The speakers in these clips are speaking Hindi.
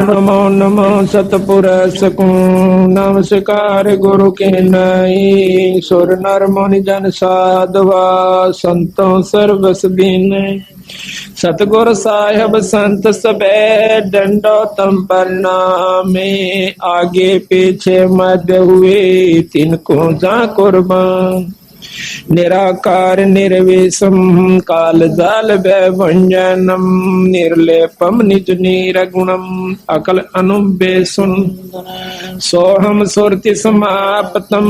नमो नमो सतपुरुष को नमस्कार गुरु के नई सुर नर मुनि जन साधवा संतों सर्वस दीन सतगुरु साहिब संत सबे दंडोतम प्रणामे आगे पीछे मध्य हुए तिनको जा कुर्बान निराकार निर्विषम काल जाल भंजनम निर्लेपम निज नीरगुणम अकल अनुबेसुन सोहम सुरति समापतम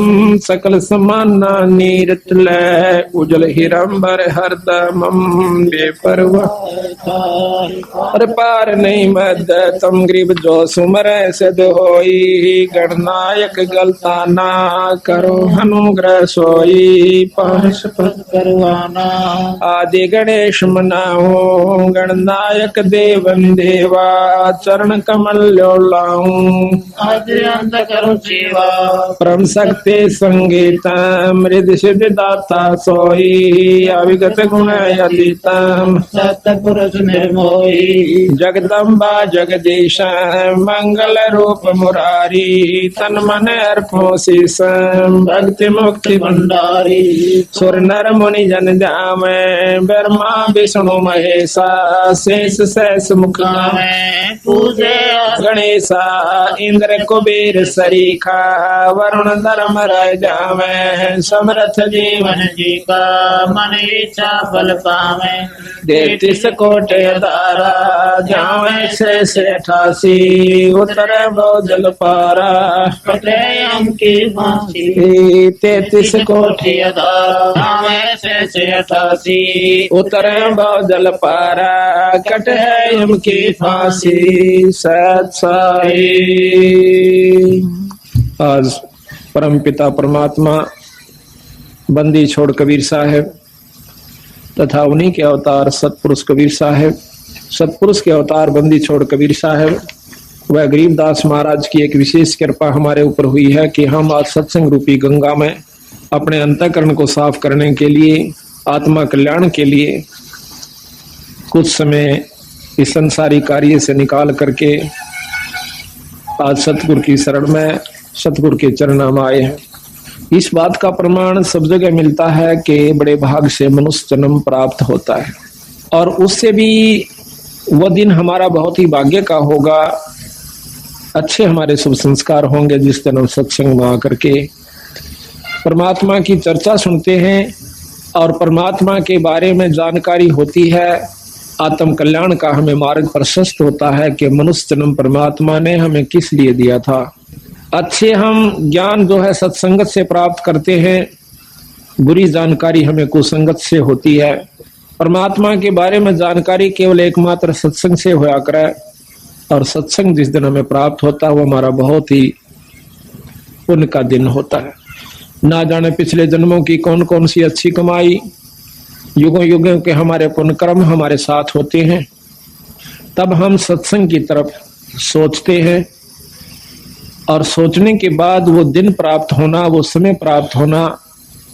सकल समाना नीरतल उजल हिरंबर हरदमम बेपरवाह और पार नहीं मद तम ग्रीब जो सुमर सद होई गणनायक गलता ना करो अनुग्रह सोई पास पद करवाना आदि गणेश मनाओ गणनायक देवन देवा चरण कमल लाऊं आदि अंत करो सेवा परम शक्ति संगीत मृद सिद्ध दाता सोई अविगत गुण अतीतम सतपुरुष निर्मोही जगदम्बा जगदीश मंगल रूप मुरारी तन मन अर्पो शीश भक्ति मुक्ति भंडारी सुर नर मुनि जन जामे ब्रह्मा विष्णु महेशा शेष शेष मुखामे पूजे गणेशा इंद्र कुबेर सरीखा वरुण धर्म राय जामे समर्थ जीवन जी का मन इच्छा फल पावे देतीस कोटि दारा जावे शेष 88 उतर जल पारा कटे हम की फांसी 33 कोटि से 88 उतर जल पारा कट है यम की फांसी सत्साई। आज परम पिता परमात्मा बंदी छोड़ कबीर साहब तथा उन्हीं के अवतार सतपुरुष कबीर साहब सतपुरुष के अवतार बंदी छोड़ कबीर साहब वह गरीबदास महाराज की एक विशेष कृपा हमारे ऊपर हुई है कि हम आज सत्संग रूपी गंगा में अपने अंतःकरण को साफ करने के लिए आत्मा कल्याण के लिए कुछ समय इस संसारी कार्य से निकाल करके आज सतगुरु की शरण में सतगुरु के चरणों में आए हैं। इस बात का प्रमाण सब जगह मिलता है कि बड़े भाग से मनुष्य जन्म प्राप्त होता है और उससे भी वह दिन हमारा बहुत ही भाग्य का होगा। अच्छे हमारे शुभ संस्कार होंगे जिस दिन हम सत्संग में आकर के परमात्मा की चर्चा सुनते हैं और परमात्मा के बारे में जानकारी होती है। आत्म कल्याण का हमें मार्ग प्रशस्त होता है कि मनुष्य जन्म परमात्मा ने हमें किस लिए दिया था। अच्छे हम ज्ञान जो है सत्संगत से प्राप्त करते हैं, बुरी जानकारी हमें कुसंगत से होती है। परमात्मा के बारे में जानकारी केवल एकमात्र सत्संग से होया करे और सत्संग जिस दिन हमें प्राप्त होता है वो हमारा बहुत ही पुण्य का दिन होता है। ना जाने पिछले जन्मों की कौन कौन सी अच्छी कमाई, युगों युगों के हमारे पुण्य कर्म हमारे साथ होते हैं, तब हम सत्संग की तरफ सोचते हैं और सोचने के बाद वो दिन प्राप्त होना, वो समय प्राप्त होना,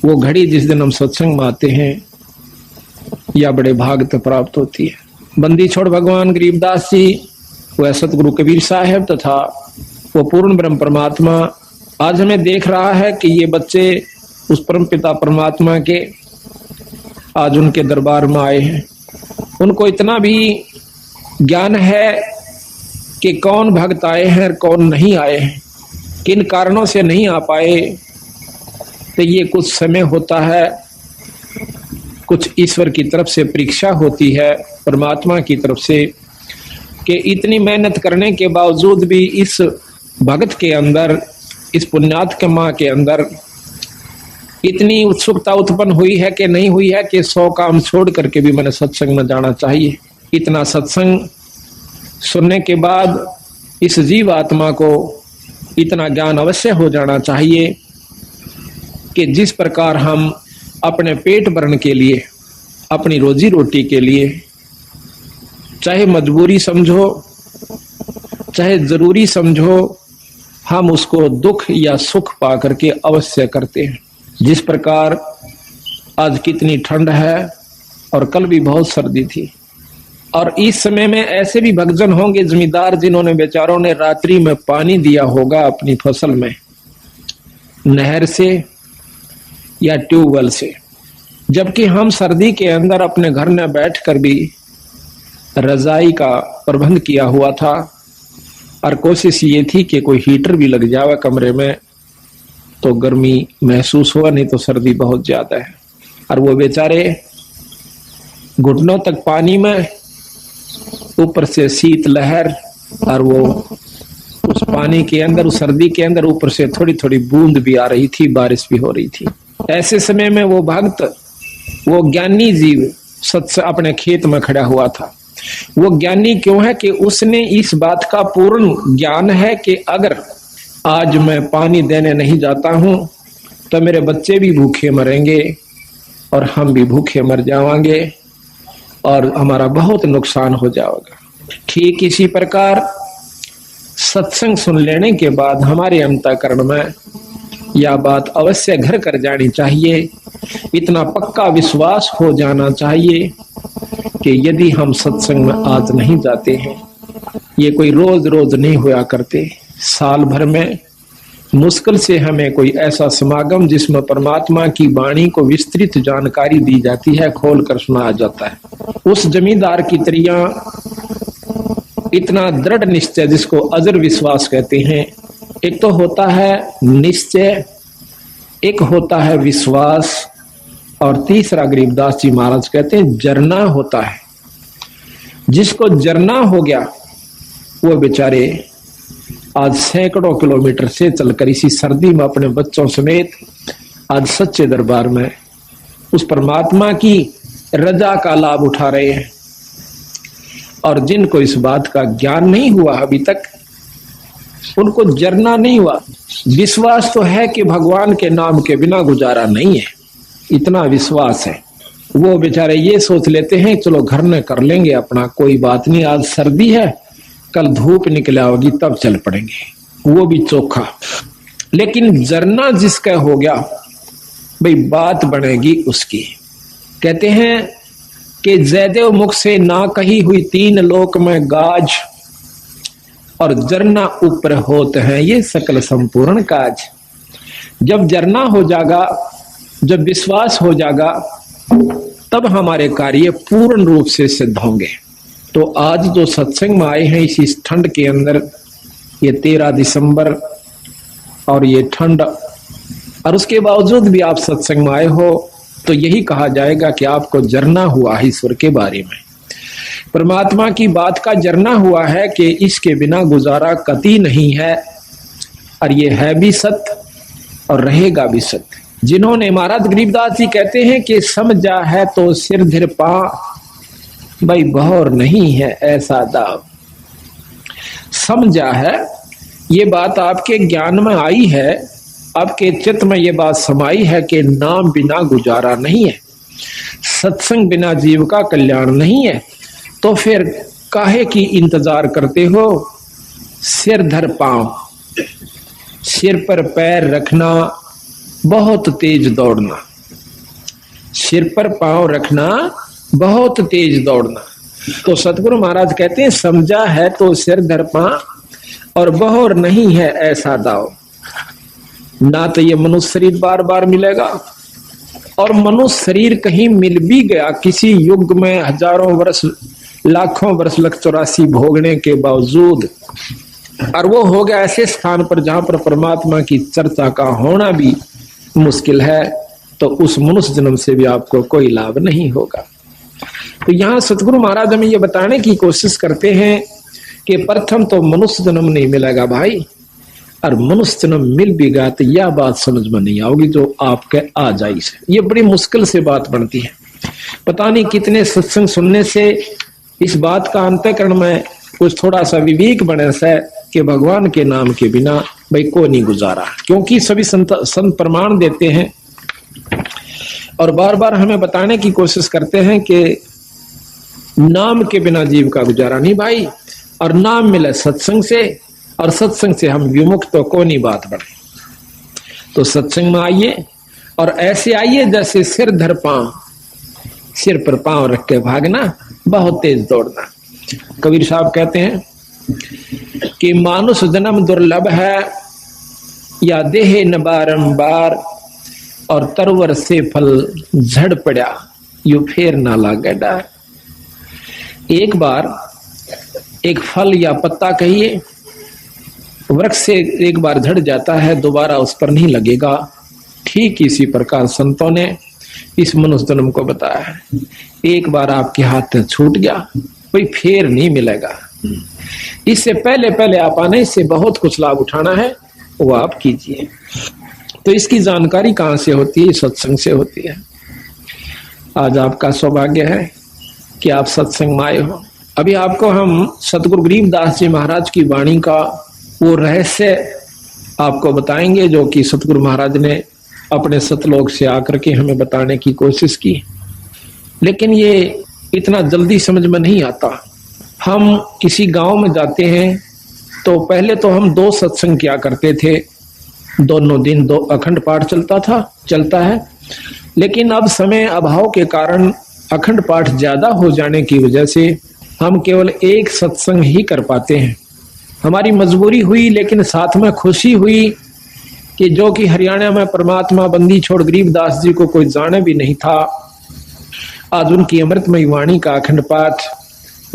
वो घड़ी जिस दिन हम सत्संग में आते हैं या बड़े भाग तक प्राप्त होती है। बंदी छोड़ भगवान गरीबदास जी, वह सतगुरु कबीर साहब तथा वो पूर्ण ब्रह्म परमात्मा आज हमें देख रहा है कि ये बच्चे उस परम पिता परमात्मा के आज उनके दरबार में आए हैं। उनको इतना भी ज्ञान है कि कौन भक्त आए हैं और कौन नहीं आए हैं, किन कारणों से नहीं आ पाए। तो ये कुछ समय होता है, कुछ ईश्वर की तरफ से परीक्षा होती है, परमात्मा की तरफ से, कि इतनी मेहनत करने के बावजूद भी इस भक्त के अंदर, इस पुण्यात्मा के अंदर इतनी उत्सुकता उत्पन्न हुई है कि नहीं हुई है कि 100 काम छोड़ करके भी मैंने सत्संग में जाना चाहिए। इतना सत्संग सुनने के बाद इस जीव आत्मा को इतना ज्ञान अवश्य हो जाना चाहिए कि जिस प्रकार हम अपने पेट भरने के लिए, अपनी रोजी रोटी के लिए, चाहे मजबूरी समझो चाहे जरूरी समझो, हम उसको दुख या सुख पा करके अवश्य करते हैं। जिस प्रकार आज कितनी ठंड है और कल भी बहुत सर्दी थी, और इस समय में ऐसे भी भक्तजन होंगे जमींदार जिन्होंने बेचारों ने रात्रि में पानी दिया होगा अपनी फसल में, नहर से या ट्यूबवेल से, जबकि हम सर्दी के अंदर अपने घर में बैठकर भी रजाई का प्रबंध किया हुआ था और कोशिश ये थी कि कोई हीटर भी लग जावे कमरे में तो गर्मी महसूस हुआ, नहीं तो सर्दी बहुत ज्यादा है। और वो बेचारे घुटनों तक पानी में, ऊपर से शीत लहर, और वो उस पानी के अंदर, उस सर्दी के अंदर ऊपर से थोड़ी थोड़ी बूंद भी आ रही थी, बारिश भी हो रही थी। ऐसे समय में वो भक्त, वो ज्ञानी जीव सत्य अपने खेत में खड़ा हुआ था। वो ज्ञानी क्यों है कि उसने इस बात का पूर्ण ज्ञान है कि अगर आज मैं पानी देने नहीं जाता हूं तो मेरे बच्चे भी भूखे मरेंगे और हम भी भूखे मर जाएंगे और हमारा बहुत नुकसान हो जाएगा। ठीक इसी प्रकार सत्संग सुन लेने के बाद हमारे अंतःकरण में यह बात अवश्य घर कर जानी चाहिए, इतना पक्का विश्वास हो जाना चाहिए कि यदि हम सत्संग में आज नहीं जाते हैं, ये कोई रोज रोज नहीं हुआ करते, साल भर में मुश्किल से हमें कोई ऐसा समागम जिसमें परमात्मा की वाणी को विस्तृत जानकारी दी जाती है, खोल कर सुनाया जाता है। उस जमींदार की तरह इतना दृढ़ निश्चय, जिसको अजर विश्वास कहते हैं, एक तो होता है निश्चय, एक होता है विश्वास, और तीसरा गरीबदास जी महाराज कहते हैं जरना होता है। जिसको जरना हो गया वो बेचारे आज सैकड़ों किलोमीटर से चलकर इसी सर्दी में अपने बच्चों समेत आज सच्चे दरबार में उस परमात्मा की रजा का लाभ उठा रहे हैं। और जिनको इस बात का ज्ञान नहीं हुआ अभी तक, उनको जरना नहीं हुआ, विश्वास तो है कि भगवान के नाम के बिना गुजारा नहीं है, इतना विश्वास है। वो बेचारे ये सोच लेते हैं चलो घर में कर लेंगे अपना, कोई बात नहीं, आज सर्दी है, कल धूप निकल आओगी तब चल पड़ेंगे, वो भी चोखा। लेकिन जरना जिसका हो गया भाई, बात बनेगी उसकी। कहते हैं कि जयदेव मुख से ना कही हुई तीन लोक में गाज, और जरना ऊपर होते हैं ये सकल संपूर्ण काज। जब जरना हो जाएगा, जब विश्वास हो जाएगा, तब हमारे कार्य पूर्ण रूप से सिद्ध होंगे। तो आज जो सत्संग में आए हैं इस ठंड के अंदर, ये 13 दिसंबर और ये ठंड, और उसके बावजूद भी आप सत्संग में आए हो, तो यही कहा जाएगा कि आपको जरना हुआ है ईश्वर के बारे में, परमात्मा की बात का जरना हुआ है कि इसके बिना गुजारा कतई नहीं है, और ये है भी सत्य और रहेगा भी सत्य। जिन्होंने, महाराज गरीबदास जी कहते हैं कि समझा है तो सिर धर पा, भाई बहर नहीं है ऐसा दाव। समझा है, ये बात आपके ज्ञान में आई है, आपके चित्त में ये बात समाई है कि नाम बिना गुजारा नहीं है, सत्संग बिना जीव का कल्याण नहीं है, तो फिर काहे की इंतजार करते हो? सिर धर पांव, सिर पर पैर रखना, बहुत तेज दौड़ना, सिर पर पांव रखना, बहुत तेज दौड़ना। तो सतगुरु महाराज कहते हैं समझा है तो सिर धर पांव, और बहर नहीं है ऐसा दाव। ना तो ये मनुष्य शरीर बार बार मिलेगा, और मनुष्य शरीर कहीं मिल भी गया किसी युग में, हजारों वर्ष, लाखों वर्ष लग 84 भोगने के बावजूद, और वो हो गया ऐसे स्थान पर जहां पर परमात्मा की चर्चा का होना भी मुश्किल है, तो उस मनुष्य जन्म से भी आपको कोई लाभ नहीं होगा। तो यहाँ सतगुरु महाराज हमें ये बताने की कोशिश करते हैं कि प्रथम तो मनुष्य जन्म नहीं मिलेगा भाई, और मनुष्य जन्म मिल भी गया तो यह बात समझ में नहीं आओगी जो आपके आ जाई से। ये बड़ी मुश्किल से बात बनती है। पता नहीं कितने सत्संग सुनने से इस बात का अंतःकरण में कुछ थोड़ा सा विवेक बने से कि भगवान के नाम के बिना भाई को नहीं गुजारा, क्योंकि सभी संत प्रमाण देते हैं और बार बार हमें बताने की कोशिश करते हैं कि नाम के बिना जीव का गुजारा नहीं भाई, और नाम मिले सत्संग से, और सत्संग से हम विमुक्त तो को नहीं बात बढ़े। तो सत्संग में आइए, और ऐसे आइए जैसे सिर धर पांव, सिर पर पांव रख के भागना, बहुत तेज दौड़ना। कबीर साहब कहते हैं कि मानुष जन्म दुर्लभ है, या देह न बारंबार, और तरवर से फल झड़ पड़ा, यू फेर ना लागे डार। एक बार एक फल या पत्ता कहिए वृक्ष से एक बार झड़ जाता है, दोबारा उस पर नहीं लगेगा। ठीक इसी प्रकार संतों ने इस मनुष्य जन्म को बताया है, एक बार आपके हाथ से छूट गया, कोई फेर नहीं मिलेगा। इससे पहले पहले आप आने, इससे बहुत कुछ लाभ उठाना है, वो आप कीजिए। तो इसकी जानकारी कहां से होती है? सत्संग से होती है। आज आपका सौभाग्य है कि आप सत्संग में आए हो। अभी आपको हम सतगुरु गरीबदास जी महाराज की वाणी का वो रहस्य आपको बताएंगे, जो कि सतगुरु महाराज ने अपने सतलोक से आकर के हमें बताने की कोशिश की, लेकिन ये इतना जल्दी समझ में नहीं आता। हम किसी गांव में जाते हैं तो पहले तो हम 2 सत्संग किया करते थे, दोनों दिन 2 अखंड पाठ चलता है, लेकिन अब समय अभाव के कारण अखंड पाठ ज्यादा हो जाने की वजह से हम केवल एक सत्संग ही कर पाते हैं। हमारी मजबूरी हुई, लेकिन साथ में खुशी हुई कि जो कि हरियाणा में परमात्मा बंदी छोड़ गरीबदास जी को कोई जाने भी नहीं था, आज उनकी अमृतमयी वाणी का अखंड पाठ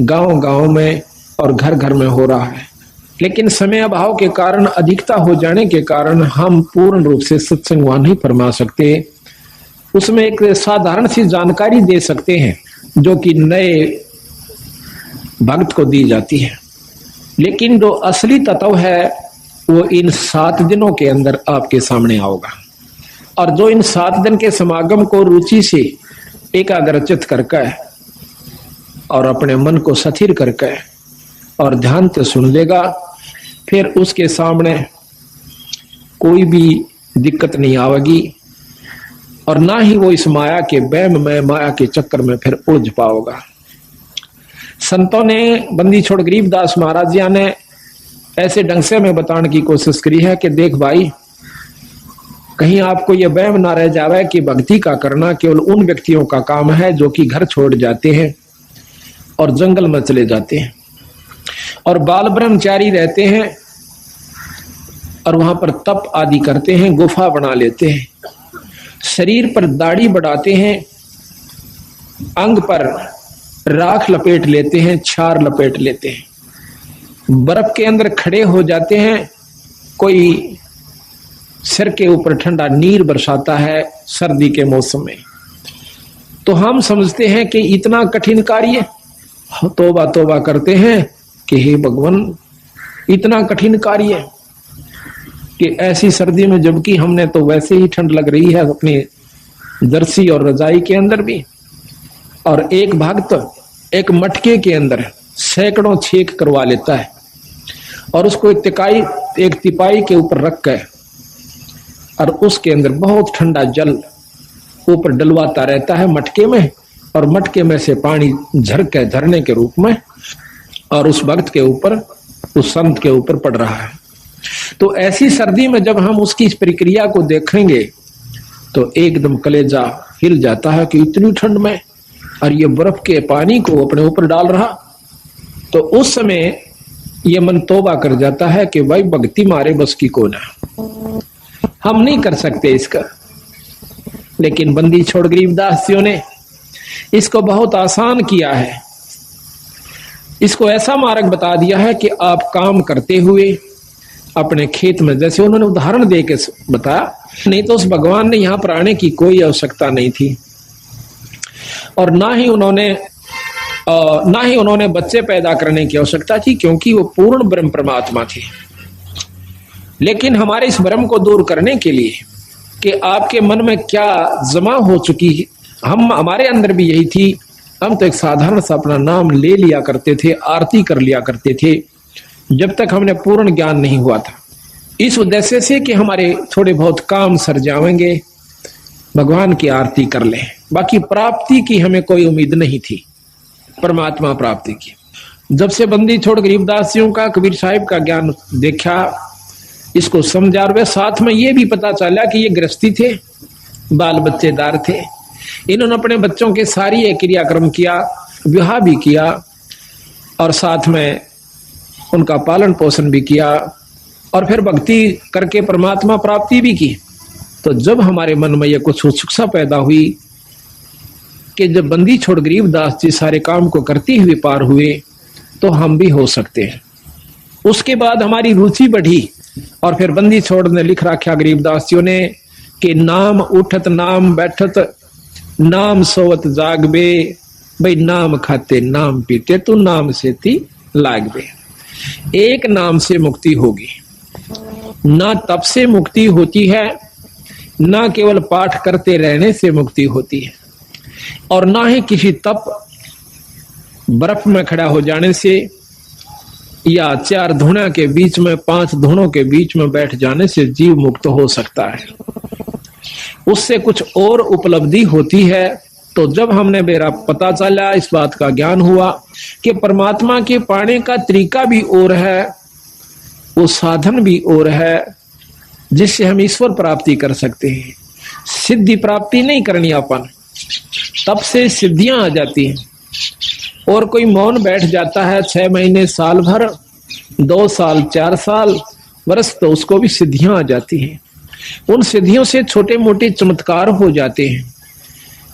गांव गांव में और घर घर में हो रहा है। लेकिन समय अभाव के कारण, अधिकता हो जाने के कारण हम पूर्ण रूप से सत्संग वहां नहीं फरमा सकते। उसमें एक साधारण सी जानकारी दे सकते हैं जो कि नए भक्त को दी जाती है, लेकिन जो असली तत्व है वो इन 7 दिनों के अंदर आपके सामने आओगा। और जो इन 7 दिन के समागम को रुचि से एकाग्रचित करके और अपने मन को स्थिर करके और ध्यान से सुन लेगा, फिर उसके सामने कोई भी दिक्कत नहीं आवेगी, और ना ही वो इस माया के वहम में, माया के चक्कर में फिर उलझ पाओगा। संतों ने, बंदी छोड़ गरीबदास महाराज जी ने ऐसे ढंग से हमें बताने की कोशिश करी है कि देख भाई, कहीं आपको यह वहम ना रह जावे कि भक्ति का करना केवल उन व्यक्तियों का काम है जो कि घर छोड़ जाते हैं और जंगल में चले जाते हैं और बाल ब्रह्मचारी रहते हैं और वहां पर तप आदि करते हैं, गुफा बना लेते हैं, शरीर पर दाढ़ी बढ़ाते हैं, अंग पर राख लपेट लेते हैं, छार लपेट लेते हैं, बर्फ के अंदर खड़े हो जाते हैं, कोई सिर के ऊपर ठंडा नीर बरसाता है सर्दी के मौसम में, तो हम समझते हैं कि इतना कठिन कार्य, तौबा तौबा करते हैं कि हे भगवान इतना कठिन कार्य कि ऐसी सर्दी में, जबकि हमने तो वैसे ही ठंड लग रही है अपनी जर्सी और रजाई के अंदर भी, और एक भक्त एक मटके के अंदर सैकड़ों छेक करवा लेता है और उसको एक तिपाई के ऊपर रख कर और उसके अंदर बहुत ठंडा जल ऊपर डलवाता रहता है मटके में, और मटके में से पानी झरके झरने के रूप में और उस भक्त के ऊपर, उस संत के ऊपर पड़ रहा है। तो ऐसी सर्दी में जब हम उसकी इस प्रक्रिया को देखेंगे तो एकदम कलेजा हिल जाता है कि इतनी ठंड में और ये बर्फ के पानी को अपने ऊपर डाल रहा। तो उस समय ये मन तौबा कर जाता है कि भाई भक्ति मारे बस की कौन है, हम नहीं कर सकते इसका। लेकिन बंदी छोड़ गरीबदासियों ने इसको बहुत आसान किया है, इसको ऐसा मार्ग बता दिया है कि आप काम करते हुए अपने खेत में, जैसे उन्होंने उदाहरण दे के बताया, नहीं तो उस भगवान ने यहां पर आने की कोई आवश्यकता नहीं थी, और ना ही उन्होंने बच्चे पैदा करने की आवश्यकता थी, क्योंकि वो पूर्ण ब्रह्म परमात्मा थे। लेकिन हमारे इस भ्रम को दूर करने के लिए कि आपके मन में क्या जमा हो चुकी है, हमारे अंदर भी यही थी, हम तो एक साधारण सा अपना नाम ले लिया करते थे, आरती कर लिया करते थे, जब तक हमने पूर्ण ज्ञान नहीं हुआ था। इस उद्देश्य से कि हमारे थोड़े बहुत काम सर जाएंगे, भगवान की आरती कर लें, बाकी प्राप्ति की हमें कोई उम्मीद नहीं थी, परमात्मा प्राप्ति की। जब से बंदी छोड़ गरीबदासियों का, कबीर साहिब का ज्ञान देखा, इसको समझा, और वे साथ में ये भी पता चला कि ये गृहस्थी थे, बाल बच्चेदार थे, इन्होंने अपने बच्चों के सारी क्रियाक्रम किया, विवाह भी किया, और साथ में उनका पालन पोषण भी किया और फिर भक्ति करके परमात्मा प्राप्ति भी की। तो जब हमारे मन में यह कुछ उत्सुकता पैदा हुई कि जब बंदी छोड़ गरीबदास जी सारे काम को करते हुए पार हुए तो हम भी हो सकते हैं। उसके बाद हमारी रुचि बढ़ी और फिर बंदी छोड़ ने लिख रखा गरीबदास जी ने कि नाम उठत नाम बैठत नाम सोवत जागबे, भाई नाम खाते नाम पीते तो नाम से थी लागबे। एक नाम से मुक्ति होगी, ना तप से मुक्ति होती है, ना केवल पाठ करते रहने से मुक्ति होती है, और ना ही किसी तप बर्फ में खड़ा हो जाने से या 4 धुना के बीच में 5 धुनों के बीच में बैठ जाने से जीव मुक्त हो सकता है। उससे कुछ और उपलब्धि होती है। तो जब हमने मेरा पता चला, इस बात का ज्ञान हुआ कि परमात्मा के पाने का तरीका भी और है, वो साधन भी और है जिससे हम ईश्वर प्राप्ति कर सकते हैं। सिद्धि प्राप्ति नहीं करनी अपन, तब से सिद्धियां आ जाती हैं। और कोई मौन बैठ जाता है 6 महीने, साल भर, 2 साल, 4 साल, वर्ष, तो उसको भी सिद्धियां आ जाती हैं। उन सिद्धियों से छोटे मोटे चमत्कार हो जाते हैं।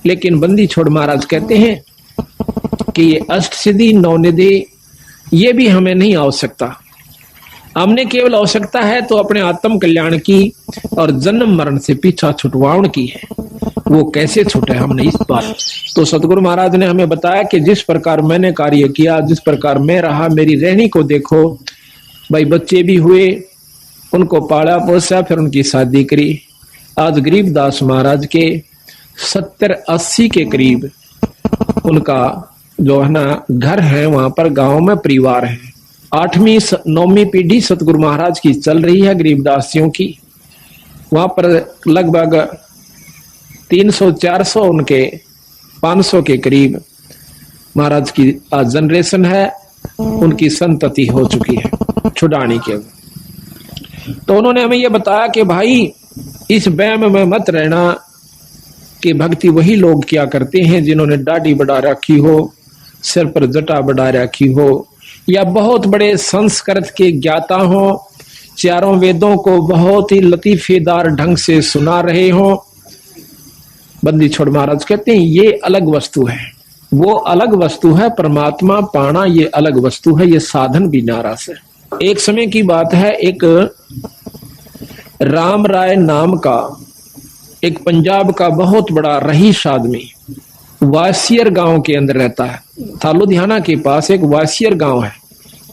लेकिन बंदी छोड़ महाराज कहते हैं कि ये अष्ट सिद्धि 9 निधि ये भी हमें नहीं आवश्यकता। हमने केवल आवश्यकता है तो अपने आत्म कल्याण की और जन्म मरण से पीछा छुटवाउन की है। वो कैसे छूटे हमने इस बात, तो सतगुरु महाराज ने हमें बताया कि जिस प्रकार मैंने कार्य किया, जिस प्रकार मैं रहा, मेरी रहनी को देखो। भाई बच्चे भी हुए, उनको पाला पोसा, फिर उनकी शादी करी। आज गरीबदास महाराज के 70-80 के करीब उनका जो है ना घर है, वहां पर गांव में परिवार है। 8वीं 9वीं पीढ़ी सतगुरु महाराज की चल रही है गरीबदासियों की। वहां पर लगभग 300-400 उनके 500 के करीब महाराज की आज जनरेशन है, उनकी संतति हो चुकी है छुड़ाने के। तो उन्होंने हमें यह बताया कि भाई इस वहम में मत रहना कि भक्ति वही लोग क्या करते हैं जिन्होंने दाढ़ी बढ़ा रखी हो, सिर पर जटा बढ़ा रखी हो, या बहुत बड़े संस्कृत के ज्ञाता हो, चारों वेदों को बहुत ही लतीफेदार ढंग से सुना रहे हो। बंदी छोड़ महाराज कहते हैं ये अलग वस्तु है, वो अलग वस्तु है। परमात्मा पाना ये अलग वस्तु है, ये साधन भी नाराज है। एक समय की बात है, एक राम राय नाम का एक पंजाब का बहुत बड़ा रईस आदमी वासियर गांव के अंदर रहता है। था लुधियाना के पास एक वासियर गांव है।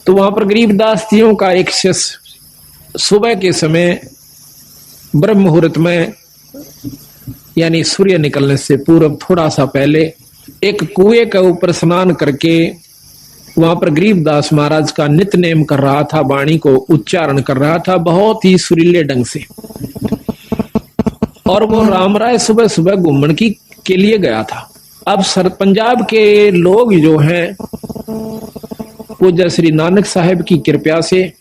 तो वहां पर गरीबदास जियों का एक शिष्य सुबह के समय ब्रह्म मुहूर्त में, यानी सूर्य निकलने से पूर्व थोड़ा सा पहले, एक कुएं के ऊपर स्नान करके वहां पर गरीबदास महाराज का नित्य नेम कर रहा था, वाणी को उच्चारण कर रहा था बहुत ही सुरीले ढंग से। और वो राम राय सुबह सुबह घूमने के लिए गया था। अब पंजाब के लोग जो हैं पूज्य श्री नानक साहिब की कृपा से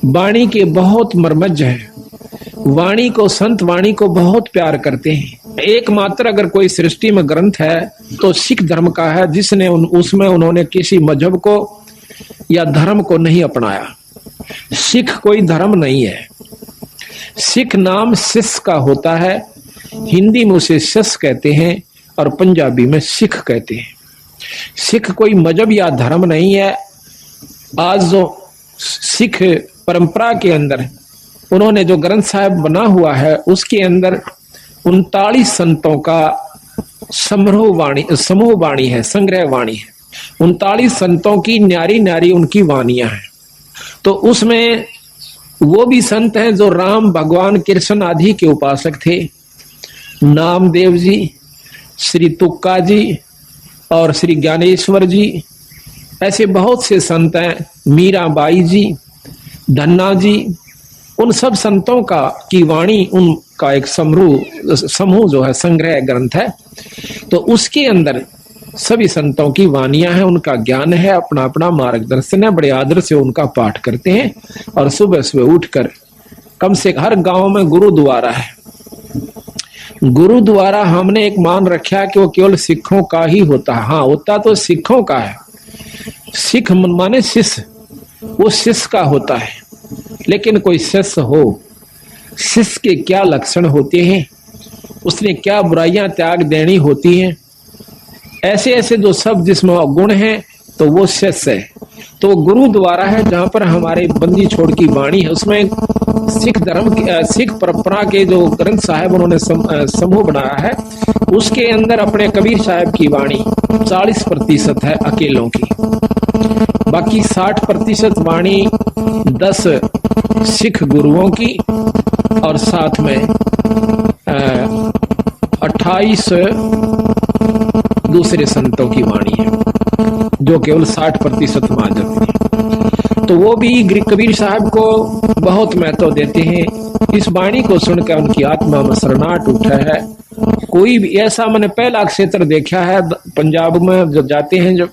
वाणी के बहुत मर्मज्ज हैं, वाणी को, संत वाणी को बहुत प्यार करते हैं। एकमात्र अगर कोई सृष्टि में ग्रंथ है तो सिख धर्म का है, जिसने उसमें उन्होंने किसी मजहब को या धर्म को नहीं अपनाया। सिख कोई धर्म नहीं है। सिख नाम सिस का होता है, हिंदी में उसे सिस कहते हैं और पंजाबी में सिख कहते हैं। सिख कोई मजहब या धर्म नहीं है। आज जो सिख परंपरा के अंदर उन्होंने जो ग्रंथ साहिब बना हुआ है उसके अंदर 39 संतों का समूह वाणी है, संग्रह वाणी है। 39 संतों की न्यारी न्यारी उनकी वाणियां हैं। तो उसमें वो भी संत हैं जो राम, भगवान, कृष्ण आदि के उपासक थे। नामदेव जी, श्री तुक्का जी और श्री ज्ञानेश्वर जी, ऐसे बहुत से संत हैं। मीराबाई जी, धन्ना जी, उन सब संतों का की वाणी, उनका एक समूह जो है संग्रह ग्रंथ है। तो उसके अंदर सभी संतों की वाणियां हैं, उनका ज्ञान है, अपना अपना मार्गदर्शन है। बड़े आदर से उनका पाठ करते हैं और सुबह सुबह उठकर, कम से हर गांव में गुरुद्वारा है। गुरुद्वारा हमने एक मान रखा कि वो केवल सिखों का ही होता है। हाँ, होता तो सिखों का है, सिख माने शिष्य, वो शिष्य का होता है। लेकिन कोई शिष्य हो, शिष्य के क्या लक्षण होते हैं, उसने क्या बुराइयां त्याग देनी होती हैं, ऐसे ऐसे जो सब जिसमें गुण हैं, तो वो शिष्य है। तो गुरु द्वारा है जहां पर हमारे बंदी छोड़ की वाणी है, उसमें सिख धर्म सिख परंपरा के जो ग्रंथ साहब उन्होंने समूह बनाया है, उसके अंदर अपने कबीर साहब की वाणी 40% है अकेलों की, बाकी 60% वाणी 10 सिख गुरुओं की और साथ में 28 दूसरे संतों की वाणी है, जो केवल 60% में आ जाती है। तो वो भी कबीर साहब को बहुत महत्व देते हैं। इस वाणी को सुनकर उनकी आत्मा में शरणाहट उठा है। कोई भी ऐसा, मैंने पहला क्षेत्र देखा है पंजाब में जब जाते हैं, जब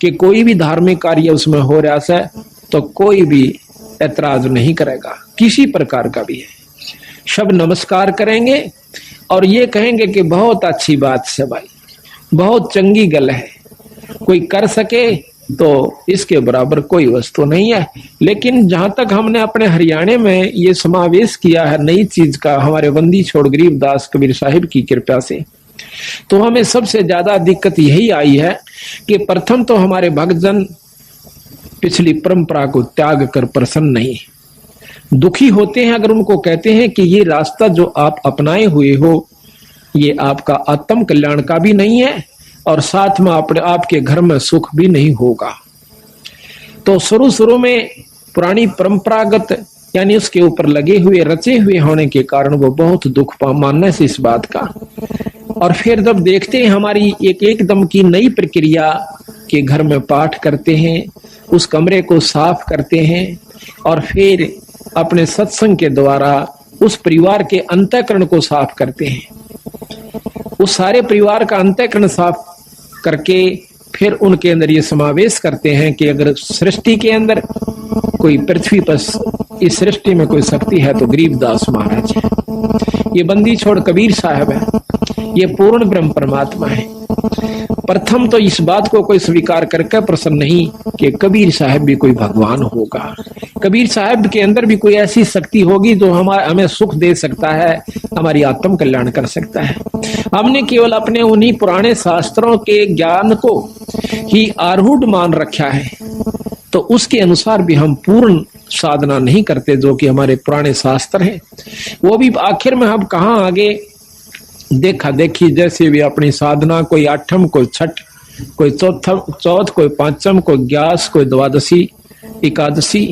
कि कोई भी धार्मिक कार्य उसमें हो रहा है तो कोई भी ऐतराज नहीं करेगा, किसी प्रकार का भी है। सब नमस्कार करेंगे और ये कहेंगे कि बहुत अच्छी बात है भाई, बहुत चंगी गल है, कोई कर सके तो इसके बराबर कोई वस्तु नहीं है। लेकिन जहां तक हमने अपने हरियाणा में ये समावेश किया है नई चीज का, हमारे बंदी छोड़ गरीबदास कबीर साहिब की कृपा से, तो हमें सबसे ज्यादा दिक्कत यही आई है कि प्रथम तो हमारे भक्तजन पिछली परंपरा को त्याग कर प्रसन्न नहीं, दुखी होते हैं अगर उनको कहते हैं कि ये रास्ता जो आप अपनाए हुए हो ये आपका आत्म कल्याण का भी नहीं है और साथ में आपके घर में सुख भी नहीं होगा। तो शुरू में पुरानी परंपरागत यानी उसके ऊपर लगे हुए रचे हुए होने के कारण वो बहुत दुख मानने से इस बात का। और फिर जब देखते हैं हमारी एकदम की नई प्रक्रिया के घर में पाठ करते हैं, उस कमरे को साफ करते हैं और फिर अपने सत्संग के द्वारा उस परिवार के अंतःकरण को साफ करते हैं, उस सारे परिवार का अंतःकरण साफ करके फिर उनके अंदर ये समावेश करते हैं कि अगर सृष्टि के अंदर कोई पृथ्वी पर इस सृष्टि में कोई शक्ति है तो गरीबदास महाराज है, ये बंदी छोड़ कबीर साहब है, ये पूर्ण ब्रह्म परमात्मा है। प्रथम तो इस बात को कोई स्वीकार करके प्रसन्न नहीं कि कबीर साहब भी कोई भगवान होगा, कबीर साहब के अंदर भी कोई ऐसी शक्ति होगी जो हमें सुख दे सकता है, हमारी आत्म कल्याण कर सकता है। हमने केवल अपने उन्हीं पुराने शास्त्रों के ज्ञान को ही आरूढ़ मान रखा है, तो उसके अनुसार भी हम पूर्ण साधना नहीं करते जो कि हमारे पुराने शास्त्र हैं। वो भी आखिर में हम कहाँ आगे देखा देखी जैसे भी अपनी साधना, कोई आठम, कोई छठ, कोई चौथ, कोई पांचम, कोई ग्यास, कोई द्वादशी, एकादशी,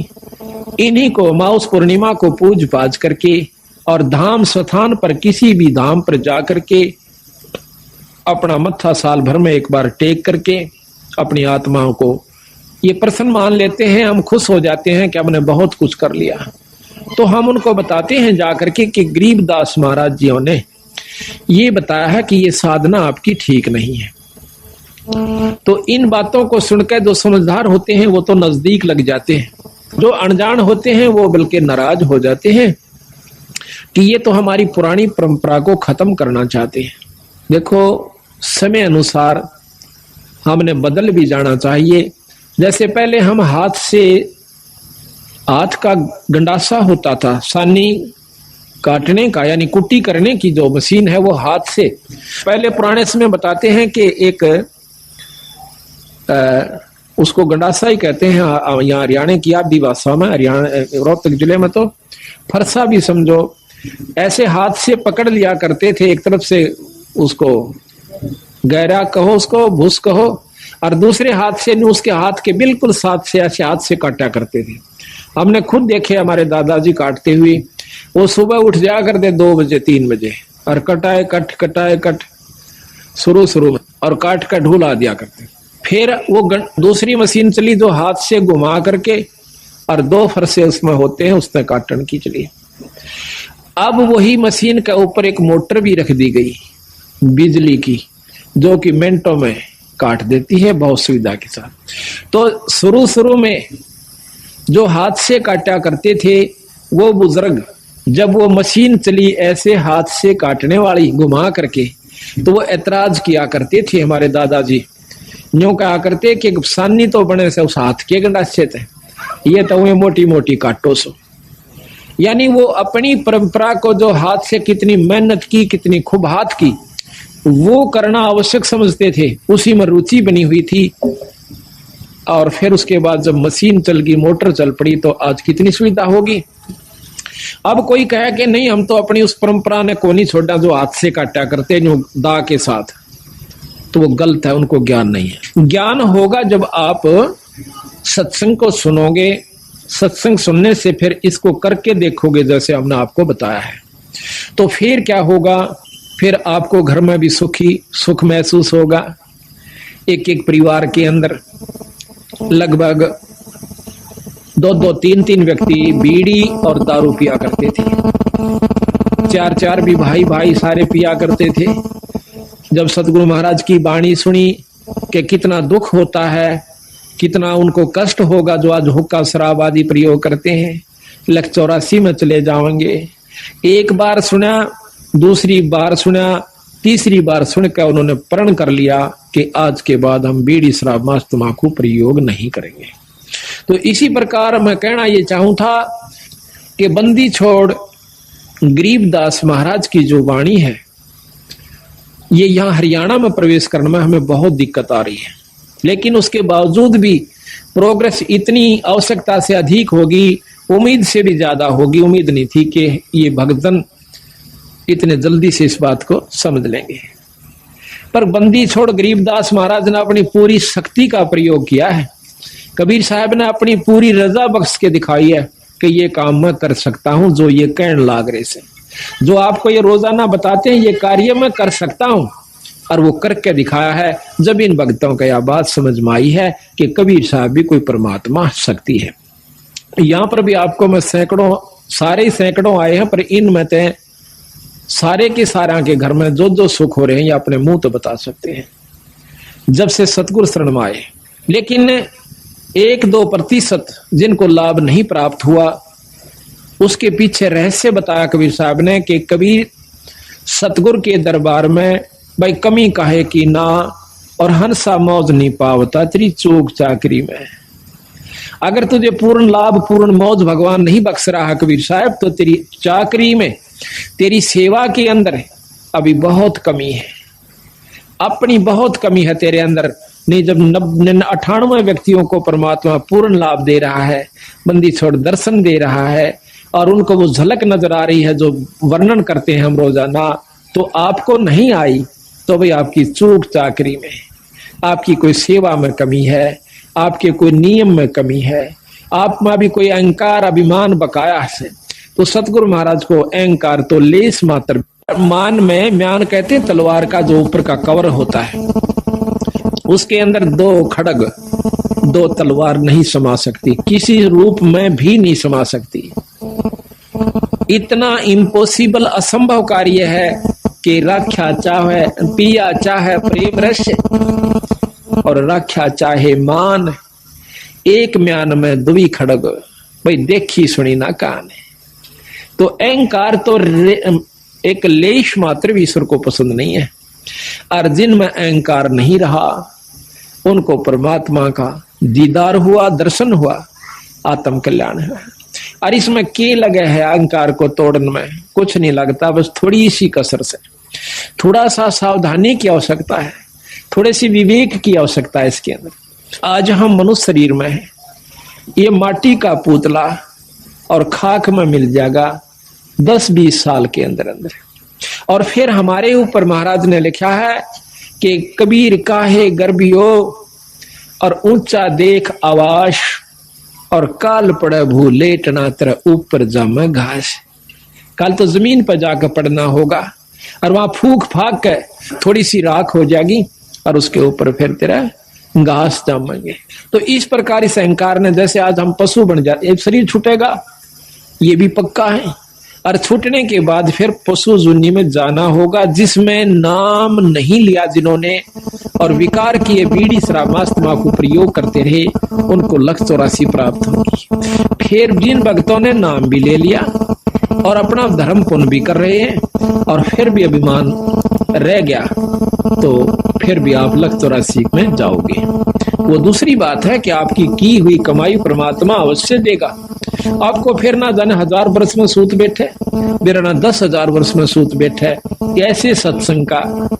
इन्हीं को माउस पूर्णिमा को पूज पाज करके और धाम स्थान पर किसी भी धाम पर जाकर के अपना मत्था साल भर में एक बार टेक करके अपनी आत्माओं को ये प्रसन्न मान लेते हैं, हम खुश हो जाते हैं कि हमने बहुत कुछ कर लिया। तो हम उनको बताते हैं जाकर के कि गरीबदास महाराज जियों ने ये बताया है कि ये साधना आपकी ठीक नहीं है। तो इन बातों को सुनकर जो समझदार होते हैं वो तो नजदीक लग जाते हैं, जो अनजान होते हैं वो बल्कि नाराज हो जाते हैं कि ये तो हमारी पुरानी परंपरा को खत्म करना चाहते हैं। देखो समय अनुसार हमने बदल भी जाना चाहिए। जैसे पहले हम हाथ का गंडासा होता था, सानी काटने का यानी कुट्टी करने की जो मशीन है वो हाथ से, पहले पुराने समय बताते हैं कि एक उसको गंडासा ही कहते हैं यहाँ हरियाणा की आदि भाषा में, हरियाणा रोहतक जिले में तो फरसा भी समझो, ऐसे हाथ से पकड़ लिया करते थे। एक तरफ से उसको गहरा कहो, उसको भूस कहो, और दूसरे हाथ से उसके हाथ के बिल्कुल साथ से ऐसे हाथ से काटा करते थे। हमने खुद देखे हमारे दादाजी काटते हुए, वो सुबह उठ जाया करते 2 बजे 3 बजे और कटाए कट शुरू में और काट कर ढूला दिया करते। फिर वो दूसरी मशीन चली जो हाथ से घुमा करके और 2 फरसे उसमें होते हैं, उसमें काटने की चली। अब वही मशीन के ऊपर एक मोटर भी रख दी गई बिजली की, जो कि मिनटों में काट देती है बहुत सुविधा के साथ। तो शुरू में जो हाथ से काटा करते थे वो बुजुर्ग, जब वो मशीन चली ऐसे हाथ से काटने वाली घुमा करके, तो वो ऐतराज किया करते थे हमारे दादाजी न्यू कहा करते कि सानी तो बने से उस हाथ के गंडासे थे, ये तो हुए मोटी मोटी काटो सो। यानी वो अपनी परंपरा को जो हाथ से कितनी मेहनत की, कितनी खूब हाथ की, वो करना आवश्यक समझते थे, उसी में रुचि बनी हुई थी। और फिर उसके बाद जब मशीन चल गई, मोटर चल पड़ी, तो आज कितनी सुविधा होगी। अब कोई कहे कि नहीं हम तो अपनी उस परंपरा ने को नहीं छोड़ा जो हाथ से काटा करते जो दा के साथ, तो वो गलत है, उनको ज्ञान नहीं है। ज्ञान होगा जब आप सत्संग को सुनोगे, सत्संग सुनने से फिर इसको करके देखोगे जैसे हमने आपको बताया है, तो फिर क्या होगा, फिर आपको घर में भी सुख महसूस होगा। एक एक परिवार के अंदर लगभग 2-2, 3-3 व्यक्ति बीड़ी और दारू पिया करते थे, 4-4 भी भाई सारे पिया करते थे। जब सतगुरु महाराज की वाणी सुनी कि कितना दुख होता है, कितना उनको कष्ट होगा जो आज हुक्का शराब आदि प्रयोग करते हैं, 184 में चले जाएंगे। एक बार सुना, दूसरी बार सुना, तीसरी बार सुनकर उन्होंने प्रण कर लिया कि आज के बाद हम बीड़ी शराब मांस तंबाकू प्रयोग नहीं करेंगे। तो इसी प्रकार मैं कहना ये चाहूं था कि बंदी छोड़ गरीबदास महाराज की जो वाणी है, ये यहाँ हरियाणा में प्रवेश करने में हमें बहुत दिक्कत आ रही है, लेकिन उसके बावजूद भी प्रोग्रेस इतनी आवश्यकता से अधिक होगी, उम्मीद से भी ज्यादा होगी। उम्मीद नहीं थी कि ये भक्तजन इतने जल्दी से इस बात को समझ लेंगे। पर बंदी छोड़ गरीबदास महाराज ने अपनी पूरी शक्ति का प्रयोग किया है। कबीर साहब ने अपनी पूरी रजा बख्श के दिखाई है कि ये काम मैं कर सकता हूं, जो ये कहने लाग रहे से, जो आपको ये रोजाना बताते हैं, ये कार्य मैं कर सकता हूं, और वो करके दिखाया है। जब इन भक्तों को यह बात समझ में आई है कि कबीर साहब भी कोई परमात्मा शक्ति है। यहाँ पर भी आपको मैं सैकड़ों आए हैं, पर इनमें से सारे के सारा के घर में जो सुख हो रहे हैं ये अपने मुंह तो बता सकते हैं जब से सतगुरु शरण में आए। लेकिन 1-2% जिनको लाभ नहीं प्राप्त हुआ, उसके पीछे रहस्य बताया कबीर साहब ने कि कबीर सतगुरु के दरबार में भाई कमी काहे की ना, और हंसा मौज नहीं पावता तेरी चूक चाकरी में। अगर तुझे पूर्ण लाभ पूर्ण मौज भगवान नहीं बख्श रहा कबीर साहब, तो तेरी चाकरी में, तेरी सेवा के अंदर अभी बहुत कमी है, अपनी बहुत कमी है तेरे अंदर। नहीं, जब 98 व्यक्तियों को परमात्मा पूर्ण लाभ दे रहा है, बंदी छोड़ दर्शन दे रहा है, और उनको वो झलक नजर आ रही है जो वर्णन करते हैं हम रोजाना, तो आपको नहीं आई, तो भाई आपकी चूक चाकरी में, आपकी कोई सेवा में कमी है, आपके कोई नियम में कमी है, आप में भी कोई अहंकार अभिमान बकाया है। तो सतगुरु महाराज को अहंकार तो लेस मात्र मान में, म्यान कहते तलवार का जो ऊपर का कवर होता है, उसके अंदर 2 खड़ग 2 तलवार नहीं समा सकती, किसी रूप में भी नहीं समा सकती। इतना इम्पॉसिबल असंभव कार्य है कि राख्या चाहे पिया चाहे प्रेम रस, और राख्या चाहे मान, एक म्यान में 2 खड़ग, भाई देखी सुनी ना कान है। तो अहंकार तो एक लेश मात्र भी ईश्वर को पसंद नहीं है, और जिनमें अहंकार नहीं रहा उनको परमात्मा का दीदार हुआ, दर्शन हुआ, आत्म कल्याण है। और इसमें के लगे है अहंकार को तोड़ने में, कुछ नहीं लगता, बस थोड़ी सी कसर से, थोड़ा सा सावधानी की आवश्यकता है, थोड़े सी विवेक की आवश्यकता है इसके अंदर। आज हम मनुष्य शरीर में है, ये माटी का पुतला और खाक में मिल जाएगा 10-20 साल के अंदर अंदर। और फिर हमारे ऊपर महाराज ने लिखा है कि कबीर काहे गर्भियो, और ऊंचा देख आवास, और काल पड़े भू लेटना तेरा ऊपर जामे घास। कल तो जमीन पर जाकर पड़ना होगा, और वहां फूक फाक के थोड़ी सी राख हो जाएगी, और उसके ऊपर फिर तेरा घास जामेंगे। तो इस प्रकार इस अहंकार ने, जैसे आज हम पशु बन जाते, एक शरीर छूटेगा ये भी पक्का है, और छूटने के बाद फिर पशु जुन्नी में जाना होगा, जिसमें नाम नहीं लिया जिन्होंने, और विकार किए बीड़ी शराब मांस तंबाकू प्रयोग करते रहे, उनको 184 प्राप्त होगी। फिर जिन भक्तों ने नाम भी ले लिया और अपना धर्म पुण्य भी कर रहे हैं, और फिर भी अभिमान रह गया तो फिर भी आप लख 84 में जाओगे। वो दूसरी बात है कि आपकी की हुई कमाई परमात्मा अवश्य देगा। आपको फिर ना जाने 1000 वर्ष में सूत बैठे, मेरा ना 10,000 वर्ष में सूत बैठे ऐसे सत्संग का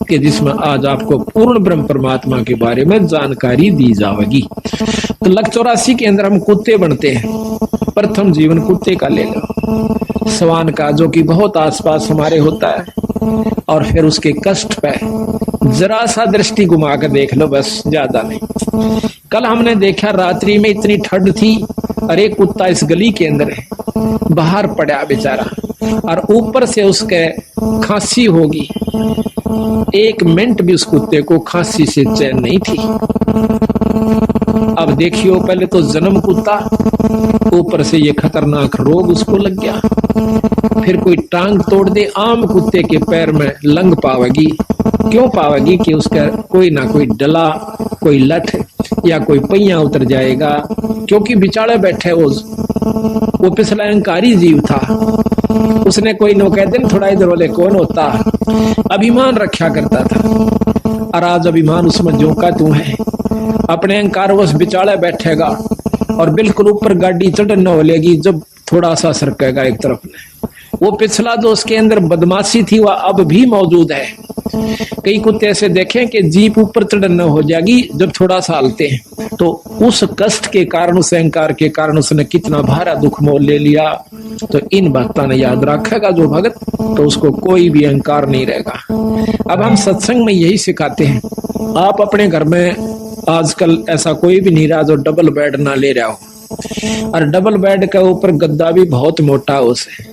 कि जिसमें आज आपको पूर्ण ब्रह्म परमात्मा के बारे में जानकारी दी जाएगी। तो लख 84 के अंदर हम कुत्ते बनते हैं। प्रथम जीवन कुत्ते का ले लो, स्वान का, जो कि बहुत आसपास हमारे होता है, और फिर उसके कष्ट पे जरा सा दृष्टि घुमा कर देख लो, बस ज्यादा नहीं। कल हमने देखा रात्रि में इतनी ठंड थी, अरे कुत्ता इस गली के अंदर है, बाहर पड़ा बेचारा, और ऊपर से उसके खांसी होगी। 1 मिनट भी उस कुत्ते को खांसी से चैन नहीं थी। अब देखियो, पहले तो जन्म कुत्ता, ऊपर से ये खतरनाक रोग उसको लग गया। फिर कोई टांग तोड़ दे, आम कुत्ते के पैर में लंग पावेगी। क्यों पावेगी? कि उसका कोई ना कोई डला, कोई लठ या कोई पहिया उतर जाएगा, क्योंकि बिचारे बैठे वो पिछला अहंकारी जीव था। उसने कोई नो कहते न थोड़ा इधर वाले कौन होता, अभिमान रखा करता था, और आज अभिमान उसमें जोका तू है। अपने अहंकार वश बिचारे बैठेगा और बिल्कुल ऊपर गाड़ी चढ़ न लेगी जब थोड़ा सा सरकेगा एक तरफ में। वो पिछला जो उसके अंदर बदमाशी थी वह अब भी मौजूद है। कई कुत्ते ऐसे देखें कि जीप ऊपर चढ़ना हो जाएगी जब थोड़ा सा हलते हैं, तो उस कष्ट के कारण, उस अहंकार के कारण उसने कितना भारा दुख मोल ले लिया। तो इन बातों ने याद रखेगा जो भगत, तो उसको कोई भी अहंकार नहीं रहेगा। अब हम सत्संग में यही सिखाते हैं। आप अपने घर में आजकल ऐसा कोई भी नहीं रहा जो डबल बेड ना ले रहा हो, और डबल बेड के ऊपर गद्दा भी बहुत मोटा हो से,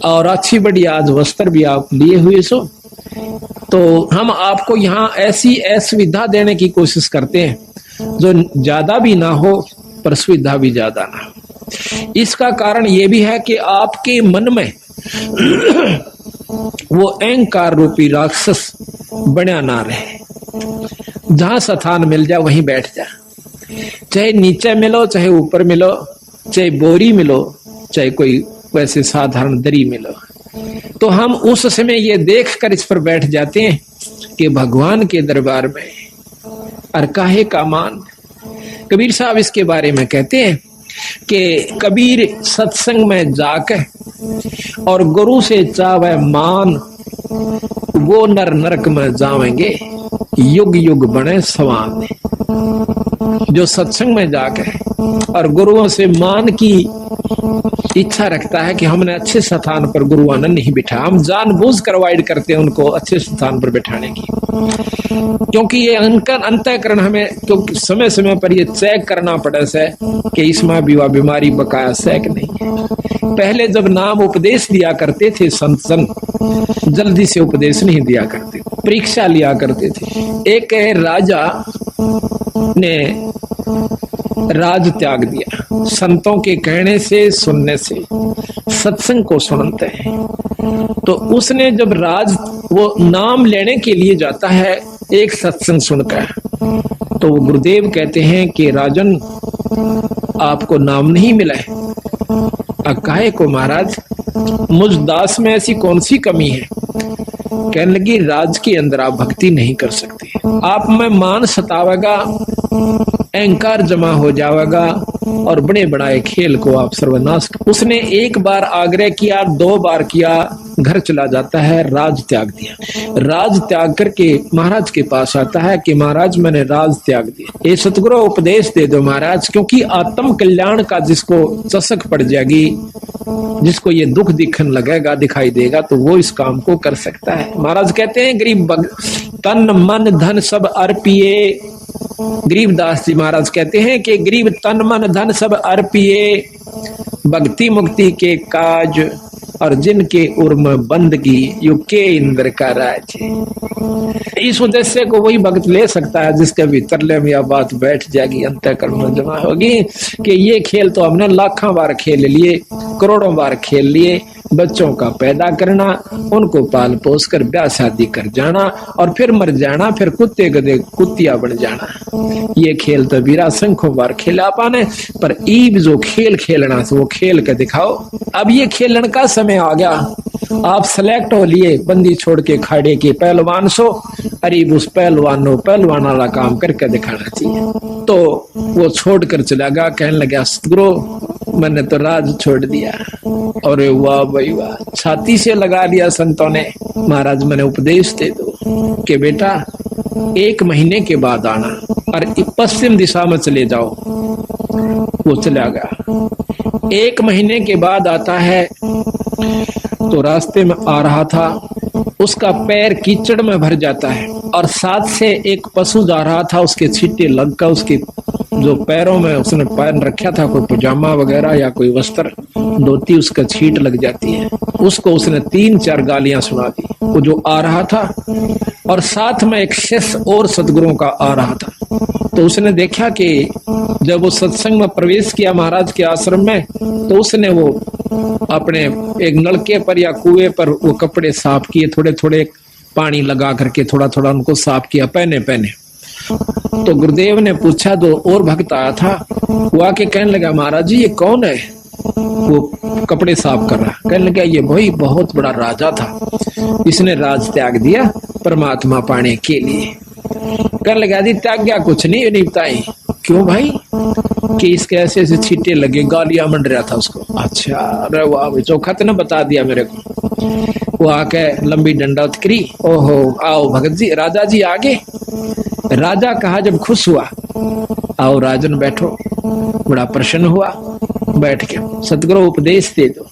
और अच्छी बड़ी आज वस्त्र भी आप लिए हुए सो। तो हम आपको यहाँ ऐसी असुविधा देने की कोशिश करते हैं जो ज्यादा भी ना हो पर सुविधा भी ज्यादा ना हो। इसका कारण ये भी है कि आपके मन में वो अहंकार रूपी राक्षस बना ना रहे। जहां स्थान मिल जाए वहीं बैठ जा, चाहे नीचे मिलो, चाहे ऊपर मिलो, चाहे बोरी मिलो, चाहे कोई वैसे साधारण दरी मिलो। तो हम उस समय ये देखकर इस पर बैठ जाते हैं कि भगवान के दरबार में और काहे का मान। कबीर साहब इसके बारे में कहते हैं कि कबीर सत्संग में जाकर और गुरु से चावे मान, वो नर नरक में जावेंगे, युग युग बने सवान। जो सत्संग में जाकर और गुरुओं से मान की इच्छा रखता है कि हमने अच्छे स्थान पर गुरु आनंद नहीं बिठा, हम जानबूझ कर अवॉइड करते हैं उनको अच्छे स्थान पर बिठाने की, क्योंकि ये अंतःकरण हमें क्योंकि समय समय पर ये चेक करना पड़े से कि इसमें भी वह बीमारी बकाया से कि नहीं है। पहले जब नाम उपदेश दिया करते थे संत जल्दी से उपदेश नहीं दिया करते, परीक्षा लिया करते थे। एक राजा ने राज त्याग दिया, संतों के कहने से, सुनने से, सत्संग को सुनते हैं। तो उसने जब राज वो नाम लेने के लिए जाता है एक सत्संग सुनकर, तो वो गुरुदेव कहते हैं कि राजन आपको नाम नहीं मिला है। काहे को महाराज, मुझ दास में ऐसी कौन सी कमी है? कहने लगी राज के अंदर आप भक्ति नहीं कर सकते, आप में मान सतावेगा, अहंकार जमा हो जाएगा और बड़े बड़ाए खेल को आप सर्वनाश। उसने एक बार आग्रह किया, 2 बार किया, घर चला जाता है, राज त्याग दिया। राज त्याग करके महाराज के पास आता है कि महाराज मैंने राज त्याग दिया, ये सतगुरु उपदेश दे दो महाराज, क्योंकि आत्म कल्याण का जिसको चसक पड़ जाएगी, जिसको ये दुख दिखने लगेगा, दिखाई देगा, तो वो इस काम को कर सकता है। महाराज कहते हैं गरीब तन मन धन सब अर्पिए, गरीबदास जी महाराज कहते हैं कि गरीब तन मन धन सब अर्पिए, भक्ति मुक्ति के काज और जिनके उर्म बंदगी युके इंद्र का राज। इस उद्देश्य को वही भक्त ले सकता है जिसके भीतर ले में यह बात बैठ जाएगी, अंतःकरण में जमा होगी कि ये खेल तो हमने लाखों बार खेल लिए, करोड़ों बार खेल लिए। बच्चों का पैदा करना, उनको पाल पोस कर ब्याह शादी कर जाना और फिर मर जाना, फिर कुत्ते गधे कुत्तिया बन जाना, ये खेल तो बीरा संखों बार खेला पाने। पर ईब जो खेल खेलना तो वो खेल के दिखाओ। अब ये खेलन का समय आ गया आप सेलेक्ट हो लिए बंदी छोड़ के खाड़े के पहलवान सो, अरे उस पहलवान वाला काम करके दिखाना चाहिए। तो वो छोड़ कर चला गया, कहने लगा सतगुरु मैंने तो राज छोड़ दिया। और वाह भाई वाह, छाती से लगा लिया संतों ने। महाराज मैंने उपदेश दे दो कि बेटा 1 महीने के बाद आना और पश्चिम दिशा में चले जाओ। वो चला गया। 1 महीने के बाद आता है तो रास्ते में आ रहा था, उसका पैर कीचड़ में भर जाता है और साथ से एक पशु जा रहा था, उसके छींटे लगकर उसके जो पैरों में उसने पहन रखा था कोई पजामा वगैरह या कोई वस्त्र धोती, उसका छींट लग जाती है। उसको उसने 3-4 गालियां सुना दी। वो जो आ रहा था और साथ में एक शिष्य और सदगुरुओं का आ रहा था। तो उसने देखा कि जब वो सत्संग में प्रवेश किया महाराज के आश्रम में, तो उसने वो अपने एक नलके पर या कुएं पर वो कपड़े साफ किए, थोड़े थोड़े पानी लगा करके थोड़ा थोड़ा उनको साफ किया पहने पहने। तो गुरुदेव ने पूछा, जो और भक्त आया था वो आके कहने लगा महाराज जी ये कौन है? वो कपड़े साफ कर रहा। कहने लगा ये भाई बहुत बड़ा राजा था, इसने राज त्याग दिया परमात्मा पाने के लिए। कहने लगा जी त्याग गया कुछ नहीं बताए। क्यों भाई? कि इसके ऐसे ऐसे छींटे लगे, गालियां मंड रहा था उसको। अच्छा अरे वाह, चौखा तो ना बता दिया मेरे को। वो आके लंबी डंडा करी, ओहो आओ भगत जी, राजा जी आगे। राजा कहा जब खुश हुआ, आओ राजन बैठो। बड़ा प्रसन्न हुआ, बैठ के सतगुरु उपदेश दे दो।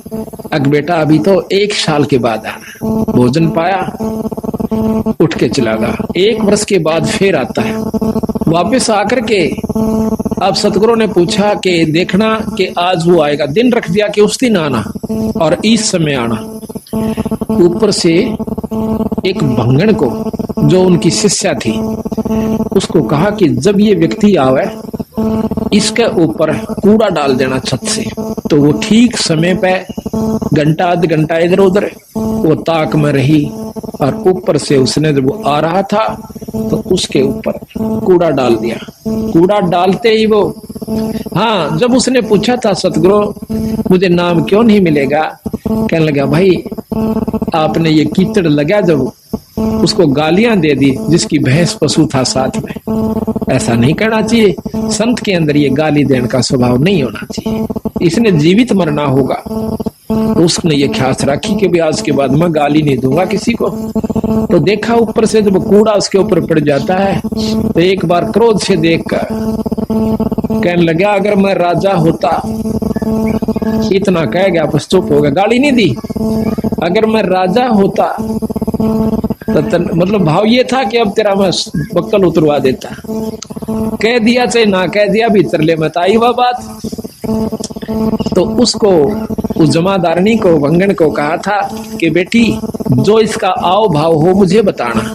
अग बेटा अभी तो 1 साल के बाद आना। भोजन पाया, उठ के चला गया। 1 वर्ष के बाद फिर आता है, वापस आकर के अब सतगुरु ने पूछा कि देखना कि आज वो आएगा। दिन रख दिया कि उस दिन आना और इस समय आना। ऊपर से एक भंगण को, जो उनकी शिष्या थी, उसको कहा कि जब ये व्यक्ति आवे इसके ऊपर कूड़ा डाल देना छत से। तो वो ठीक समय पे घंटा आध घंटा इधर उधर वो ताक में रही और ऊपर से उसने जब वो आ रहा था तो उसके ऊपर कूड़ा डाल दिया। कूड़ा डालते ही वो, हाँ जब उसने पूछा था सतगुरु मुझे नाम क्यों नहीं मिलेगा, कहने लगा भाई आपने ये कीचड़ लगा जब उसको गालियां दे दी जिसकी भैंस पशु था साथ में। ऐसा नहीं करना चाहिए, संत के अंदर ये गाली देने का स्वभाव नहीं होना चाहिए। इसने जीवित मरना होगा। तो उसने ये ख्यास रखी कि भी आज के बाद मैं गाली नहीं दूंगा किसी को। तो देखा ऊपर से जब कूड़ा उसके ऊपर पड़ जाता है तो एक बार क्रोध से देखकर कहने लगा अगर मैं राजा होता, इतना कह गया बस चुप हो गया, गाली नहीं दी। अगर मैं राजा होता तो मतलब भाव ये था कि अब तेरा मैं बक्कल उतरवा देता। कह दिया चाहे ना कह दिया, भीतर ले मत आई वह बात। तो उसको उस जमादारनी को भंगन को कहा था कि बेटी जो इसका आओ भाव हो मुझे बताना।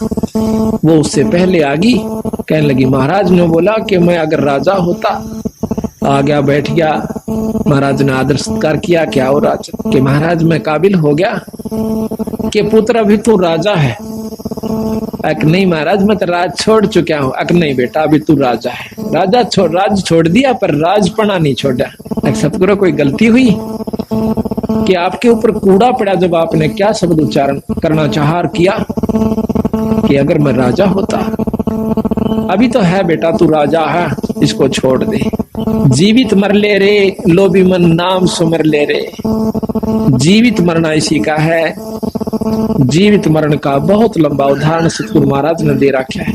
वो उससे पहले आ गई, कहने लगी महाराज ने बोला कि मैं अगर राजा होता, आ गया बैठ गया। महाराज ने आदर सत्कार किया, क्या हो राजा? कि महाराज मैं काबिल हो गया कि पुत्र अभी तू राजा है। अक नहीं महाराज मैं तो राज छोड़ चुका हूँ। अक नहीं बेटा अभी तू राजा है। राज छोड़ दिया पर राजपना नहीं छोड़ा। सतगुरु कोई गलती हुई कि आपके ऊपर कूड़ा पड़ा जब आपने क्या शब्द उच्चारण करना चाहा किया कि अगर मैं राजा होता। अभी तो है बेटा तू राजा है, इसको छोड़ दे। जीवित मर ले रे लोभी मन नाम सुमर ले रे। जीवित मरना इसी का है। जीवित मरण का बहुत लंबा उदाहरण सतगुरु महाराज ने दे रखा है।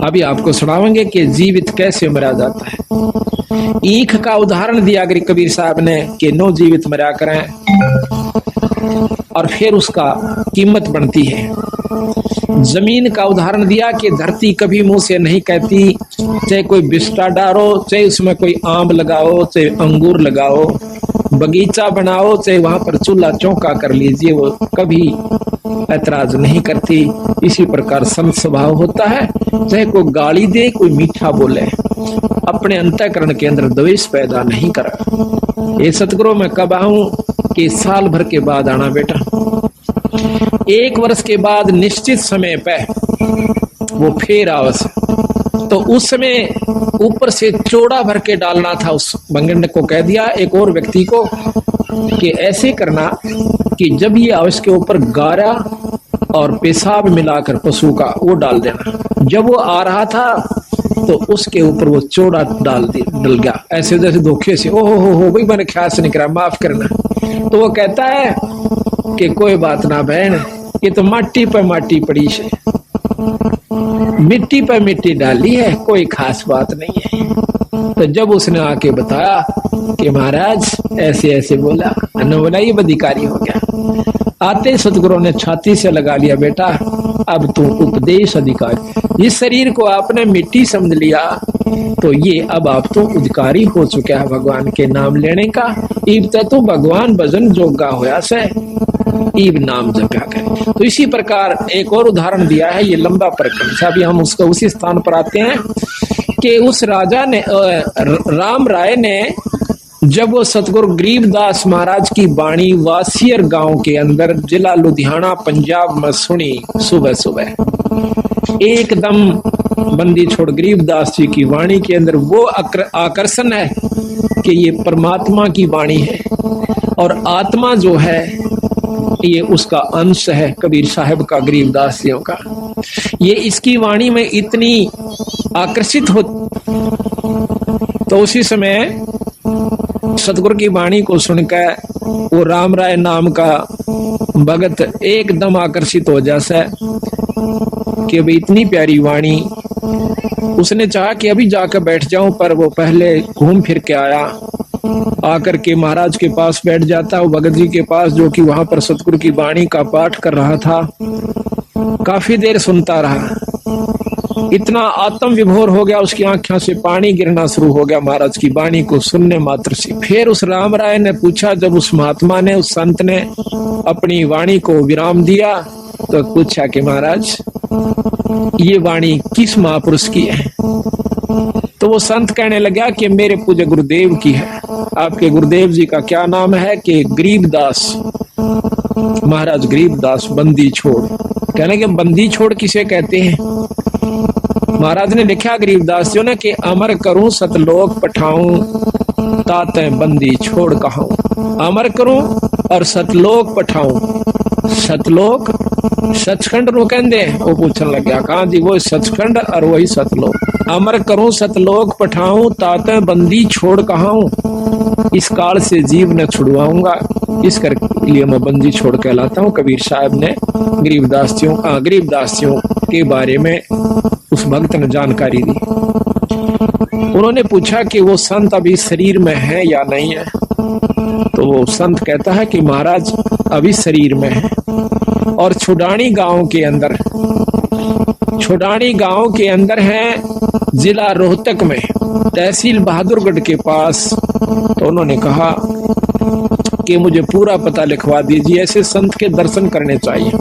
अभी आपको सुनावेंगे कि जीवित कैसे मरा जाता है। ईख का उदाहरण दिया कबीर साहब ने कि नो जीवित मरा करें और फिर उसका कीमत बनती है। जमीन का उदाहरण दिया कि धरती कभी मुंह से नहीं कहती, चाहे कोई बिस्टा डालो, चाहे उसमें कोई आम लगाओ, चाहे अंगूर लगाओ, बगीचा बनाओ, चाहे वहां पर चूल्हा चौका कर लीजिए, वो कभी ऐतराज नहीं करती। इसी प्रकार संत स्वभाव होता है, चाहे कोई गाली दे कोई मीठा बोले, अपने अंतःकरण के अंदर द्वेष पैदा नहीं कर। ये सतगुरु मैं कब आऊं कि साल भर के बाद आना बेटा। 1 वर्ष के बाद निश्चित समय पे वो फिर आवस तो उस समय ऊपर से चौड़ा भर के डालना था। उस बंगड़ को कह दिया एक और व्यक्ति को कि ऐसे करना कि जब ये आवश्यक के ऊपर गारा और पेशाब मिलाकर पशु का वो डाल देना। जब वो आ रहा था तो उसके ऊपर वो चौड़ा डल गया, ऐसे जैसे धोखे से। ओहो हो भाई, मैंने ख्याल से नहीं करा, माफ करना। तो वो कहता है कि कोई बात ना बहन, ये तो माटी पे माटी पड़ी है, मिट्टी पे मिट्टी डाली है, कोई खास बात नहीं है। तो जब उसने आके बताया कि महाराज ऐसे ऐसे बोला, बोला ये अधिकारी हो गया। आते सतगुरु ने छाती से लगा लिया, बेटा अब तू उपदेश अधिकारी, इस शरीर को आपने मिट्टी समझ लिया तो ये अब आप तो अधिकारी हो चुका है भगवान के नाम लेने का। इब तो भगवान भजन जोगा होया से, इब नाम जपा करे। तो इसी प्रकार एक और उदाहरण दिया है, ये लंबा प्रकरण। अभी हम उसका उसी स्थान पर आते हैं कि उस राजा ने राम राय ने जब वो सतगुरु गरीबदास महाराज की वाणी वासियर गांव के अंदर जिला लुधियाना पंजाब में सुनी, सुबह सुबह एकदम बंदी छोड़ गरीबदास जी की वाणी के अंदर वो आकर्षण है कि ये परमात्मा की वाणी है और आत्मा जो है ये उसका अंश है कबीर साहब का, गरीबदास जियों का। ये इसकी वाणी में इतनी आकर्षित हो, तो उसी समय सतगुरु की वाणी को सुनकर वो राम राय नाम का भगत एकदम आकर्षित हो जाता कि अभी इतनी प्यारी वाणी। उसने चाहा कि अभी जाकर बैठ जाऊं, पर वो पहले घूम फिर के आया, आकर के महाराज के पास बैठ जाता, वो भगत जी के पास जो कि वहां पर सतगुरु की वाणी का पाठ कर रहा था। काफी देर सुनता रहा, इतना आत्म विभोर हो गया, उसकी आंखों से पानी गिरना शुरू हो गया महाराज की वाणी को सुनने मात्र से। फिर उस राम राय ने पूछा, जब उस महात्मा ने, उस संत ने अपनी वाणी को विराम दिया तो पूछा कि महाराज ये वाणी किस महापुरुष की है? तो वो संत कहने लगा कि मेरे पूज्य गुरुदेव की है। आपके गुरुदेव जी का क्या नाम है? कि गरीबदास महाराज, गरीबदास बंदी छोड़। कहने के बंदी छोड़ किसे कहते हैं? महाराज ने लिखा गरीबदास जी ने कि अमर करूं सतलोक पठाऊं, ताते बंदी छोड़ कहूं। अमर करूं और सतलोक पठाऊं। सतलोक सचखंड नो कहते, वो पूछने लग गया कहा जी? वो सचखंड और वही सतलोक। अमर करूं सतलोक पठाऊं, ताते बंदी छोड़ कहूं। इस काल से जीव न छुड़वाऊंगा, इस कर लिए मैं बंदी छोड़ कहलाता हूं। कबीर साहब ने गरीबदासियों के बारे में उस भक्त ने जानकारी दी। उन्होंने पूछा कि वो संत अभी शरीर में है या नहीं है? तो वो संत कहता है कि महाराज अभी शरीर में है और छुडानी गांव के अंदर है, जिला रोहतक में, तहसील बहादुरगढ़ के पास। तो उन्होंने कहा कि मुझे पूरा पता लिखवा दीजिए, ऐसे संत के दर्शन करने चाहिए,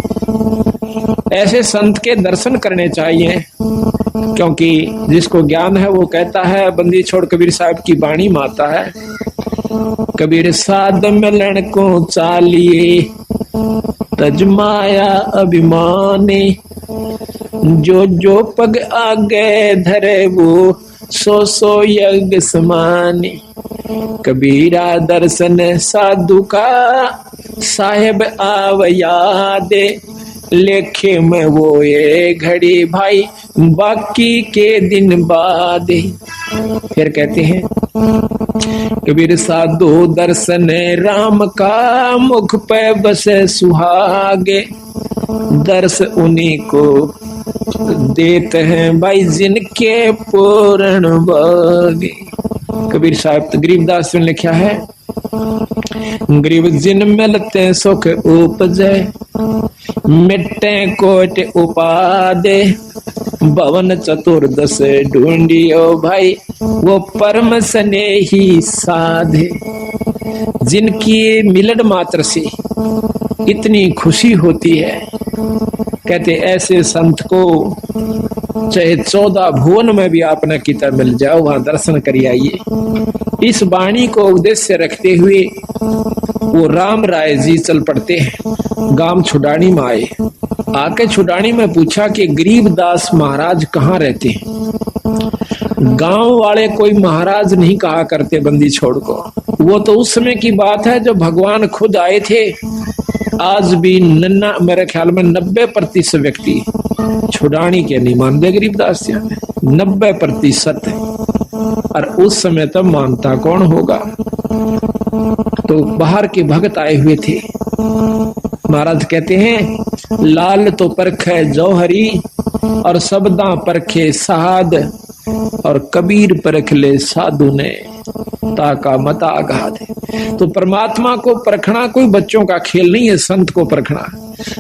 ऐसे संत के दर्शन करने चाहिए, क्योंकि जिसको ज्ञान है वो कहता है। बंदी छोड़ कबीर साहब की वाणी माता है, कबीर साध मिलन को चालिए तजमाया अभिमानी, जो जो पग आगे धरे वो सो सो यज्ञ समानी। कबीरा दर्शन साधु का साहेब आव यादे, लेखे में वो ये घड़ी भाई बाकी के दिन बाद। फिर कहते हैं कबीर साधु दर्शन राम का, मुख पे बसे सुहागे, दर्श उन्हीं को देते हैं भाई जिनके पूर्ण भागे। कबीर साहब गरीबदास ने लिखा है, गरीब जिन मिलते सुख उपजे, मिट्टे कोट उपादे, भवन चतुर्दश ढूंढियो भाई वो परम स्नेही साधे। जिनकी मिलन मात्र से इतनी खुशी होती है, कहते ऐसे संत को चाहे 14 भुवन में भी आपने किताब मिल जाओ, वहां दर्शन कर आइए। इस वाणी को उद्देश्य रखते हुए वो राम राय जी चल पड़ते हैं, गांव छुडानी में आए। आके छुडानी में पूछा कि गरीबदास महाराज कहाँ रहते हैं? गांव वाले कोई महाराज नहीं कहा करते बंदी छोड़ को। वो तो उस समय की बात है जब भगवान खुद आए थे। आज भी मेरे ख्याल में 90% व्यक्ति छुड़ानी के नहीं मानते गरीबदास जी, 90%। और उस समय तब मानता कौन होगा। तो बाहर के भक्त आए हुए थे। महाराज कहते हैं लाल तो परखे जौहरी और सबदा परखे साध और कबीर परख ले साधु ने ताका मता आघात। तो परमात्मा को परखना कोई बच्चों का खेल नहीं है, संत को परखना।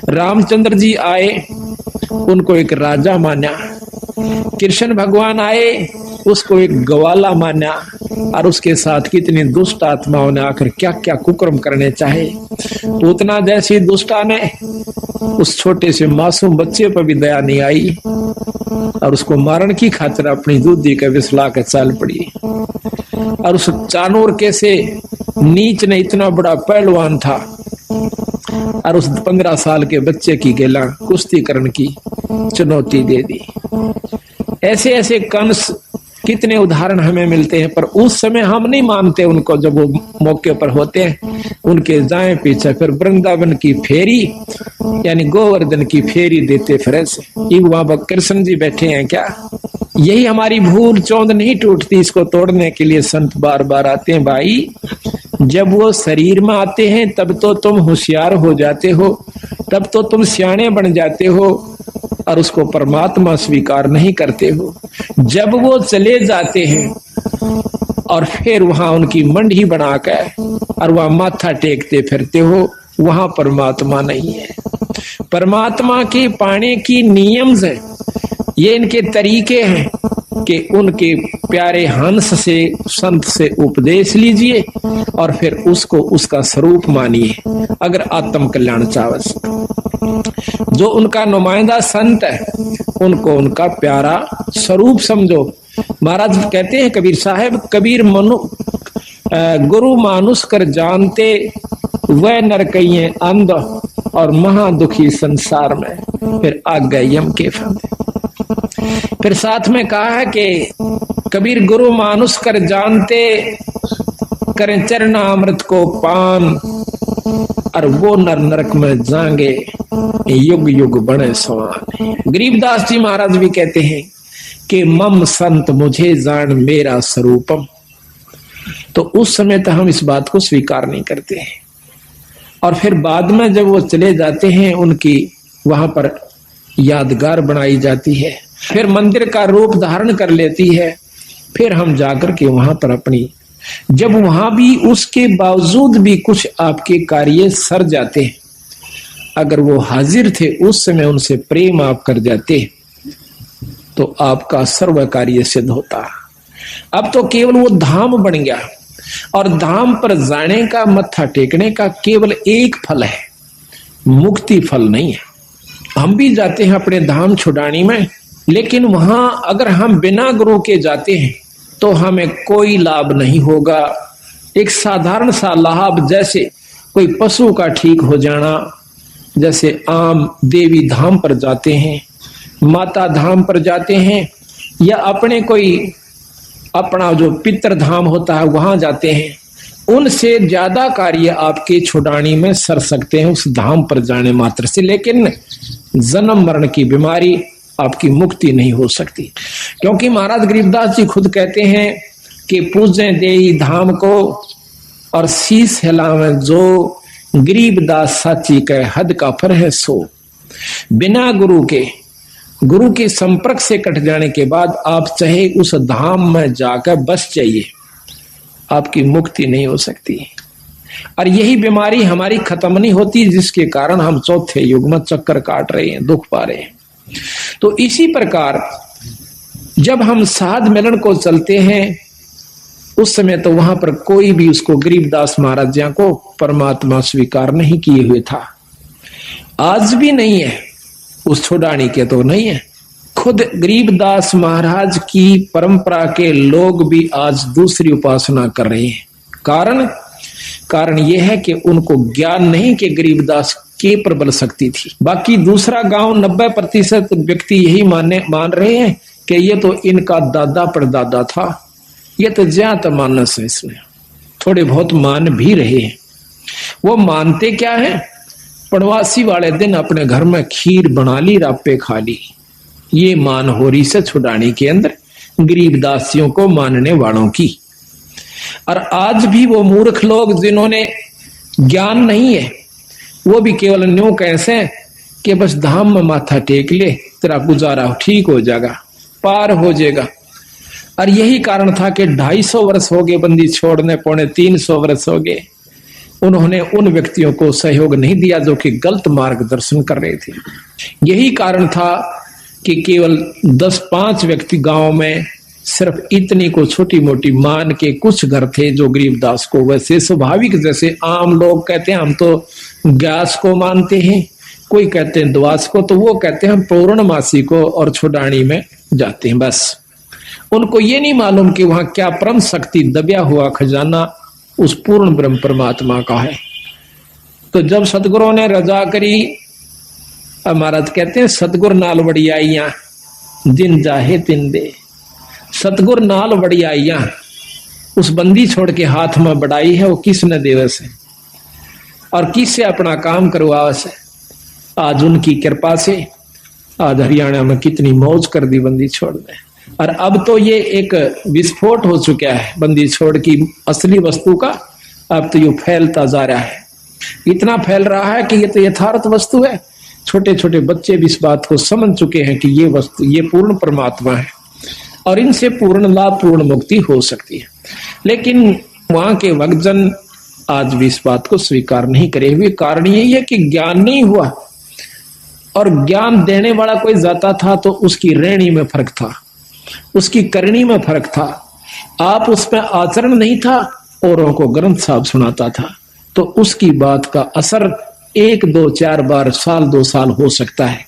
रामचंद्र जी आए, उनको एक राजा माना। कृष्ण भगवान आए, उसको एक ग्वाला माना। और उसके साथ कितनी दुष्ट आत्माओं ने आकर क्या क्या कुकर्म करने चाहे। पूतना जैसी दुष्टा ने उस छोटे से मासूम बच्चे पर भी दया नहीं आई और उसको मारने की खातिर अपनी दूधी का विसला के चाल पड़ी। और उस चानूर के से नीच ने इतना बड़ा पहलवान था और उस 15 साल के बच्चे की गेला कुश्ती करने की चुनौती दे दी। ऐसे ऐसे कंस कितने उदाहरण हमें मिलते हैं, पर उस समय हम नहीं मानते उनको। जब वो मौके पर होते हैं उनके जाए पीछे फिर वृंदावन की फेरी यानी गोवर्धन की फेरी देते फिर से। वहां कृष्ण जी बैठे हैं क्या। यही हमारी भूल चौंध नहीं टूटती, इसको तोड़ने के लिए संत बार बार आते हैं। भाई जब वो शरीर में आते हैं तब तो तुम होशियार हो जाते हो, तब तो तुम सियाणे बन जाते हो और उसको परमात्मा स्वीकार नहीं करते हो। जब वो चले जाते हैं और फिर वहां उनकी मंडी बनाकर और वहां माथा टेकते फिरते हो, वहां परमात्मा नहीं है। परमात्मा के पाने की नियम है, ये इनके तरीके हैं कि उनके प्यारे हंस से संत से उपदेश लीजिए और फिर उसको उसका स्वरूप मानिए अगर आत्म कल्याण चावस। जो उनका नुमाइंदा संत है उनको उनका प्यारा स्वरूप समझो। महाराज कहते हैं कबीर साहब, कबीर गुरु मानुष कर जानते वह नरकइये अंध और महा दुखी संसार में फिर आ गए यम के फंदे। फिर साथ में कहा है कि कबीर गुरु मानुष कर जानते करें चरणामृत को पान और वो नर नरक में जाएंगे युग युग बने समान। गरीबदास जी महाराज भी कहते हैं कि मम संत मुझे जान मेरा स्वरूपम। तो उस समय तो हम इस बात को स्वीकार नहीं करते हैं और फिर बाद में जब वो चले जाते हैं उनकी वहां पर यादगार बनाई जाती है, फिर मंदिर का रूप धारण कर लेती है। फिर हम जाकर के वहां पर अपनी, जब वहां भी उसके बावजूद भी कुछ आपके कार्य सर जाते हैं, अगर वो हाजिर थे उस समय उनसे प्रेम आप कर जाते तो आपका सर्व कार्य सिद्ध होता। अब तो केवल वो धाम बन गया और धाम पर जाने का, मत्था टेकने का केवल एक फल है, मुक्ति फल नहीं है। हम भी जाते हैं अपने धाम छुड़ानी में, लेकिन वहां अगर हम बिना गुरु के जाते हैं तो हमें कोई लाभ नहीं होगा। एक साधारण सा लाभ, जैसे कोई पशु का ठीक हो जाना, जैसे आम देवी धाम पर जाते हैं, माता धाम पर जाते हैं, या अपने कोई अपना जो पितर धाम होता है वहां जाते हैं, उनसे ज्यादा कार्य आपके छुड़ानी में सर सकते हैं उस धाम पर जाने मात्र से। लेकिन जन्म मरण की बीमारी आपकी मुक्ति नहीं हो सकती, क्योंकि महाराज गरीबदास जी खुद कहते हैं कि पूजे देई धाम को और शीस हिलावे जो, गरीबदास साची कह हद का फर है सो। बिना गुरु के संपर्क से कट जाने के बाद आप चाहे उस धाम में जाकर बस जाइए, आपकी मुक्ति नहीं हो सकती। और यही बीमारी हमारी खत्म नहीं होती, जिसके कारण हम चौथे युग में चक्कर काट रहे हैं, दुख पा रहे हैं। तो इसी प्रकार जब हम साध मिलन को चलते हैं उस समय तो वहां पर कोई भी उसको गरीबदास महाराज जी को परमात्मा स्वीकार नहीं किए हुए था, आज भी नहीं है, उस छुड़ानी के तो नहीं है। खुद गरीबदास महाराज की परंपरा के लोग भी आज दूसरी उपासना कर रहे हैं। कारण यह है कि उनको ज्ञान नहीं कि गरीबदास के प्रबल शक्ति थी। बाकी दूसरा गांव 90% व्यक्ति यही मान रहे हैं कि ये तो इनका दादा परदादा था, ये तो ज्यादा मानस है, इसमें थोड़े बहुत मान भी रहे हैं। वो मानते क्या है, पड़वासी वाले दिन अपने घर में खीर बना ली, रापे खा ली। ये मान हो रही से छुड़ाने के अंदर गरीब दासियों को मानने वालों की। और आज भी वो मूर्ख लोग जिन्होंने ज्ञान नहीं है, वो भी केवल न्यू कैसे कि बस धाम में माथा टेक ले, तेरा गुजारा ठीक हो जाएगा, पार हो जाएगा। और यही कारण था कि 250 वर्ष हो गए बंदी छोड़ने, 350 वर्ष हो गए, उन्होंने उन व्यक्तियों को सहयोग नहीं दिया जो कि गलत मार्गदर्शन कर रहे थे। यही कारण था कि केवल 10-5 व्यक्ति गांव में सिर्फ इतनी को छोटी मोटी मान के कुछ घर थे जो गरीबदास को, वैसे स्वाभाविक जैसे आम लोग कहते हैं हम तो गैस को मानते हैं, कोई कहते हैं द्वास को, तो वो कहते हैं हम पूर्णमासी को और छुड़ानी में जाते हैं। बस उनको ये नहीं मालूम कि वहां क्या परम शक्ति दबिया हुआ खजाना उस पूर्ण ब्रह्म परमात्मा का है। तो जब सतगुरु ने रजा करी, महाराज कहते हैं सतगुर नाल वड़ियाइया जिन जाहे तिन दे। सतगुर नाल वड़ियाइया उस बंदी छोड़ के हाथ में बढ़ाई है, वो किसने देवस है और किससे अपना काम करवावस है। आज उनकी कृपा से आज हरियाणा में कितनी मौज कर दी बंदी छोड़ ने। और अब तो ये एक विस्फोट हो चुका है बंदी छोड़ की असली वस्तु का। अब तो ये फैलता जा रहा है, इतना फैल रहा है कि ये तो यथार्थ वस्तु है। छोटे छोटे बच्चे भी इस बात को समझ चुके हैं कि ये वस्तु, ये पूर्ण परमात्मा है और इनसे पूर्ण लाभ, पूर्ण मुक्ति हो सकती है। लेकिन वहां के भक्तजन आज भी इस बात को स्वीकार नहीं करे हुए। कारण यही है कि ज्ञान नहीं हुआ, और ज्ञान देने वाला कोई जाता था तो उसकी रहनी में फर्क था, उसकी करनी में फर्क था। आप उसमें आचरण नहीं था, औरों को ग्रंथ साहब सुनाता था, तो उसकी बात का असर 1, 2, 4 बार, साल 2 साल हो सकता है।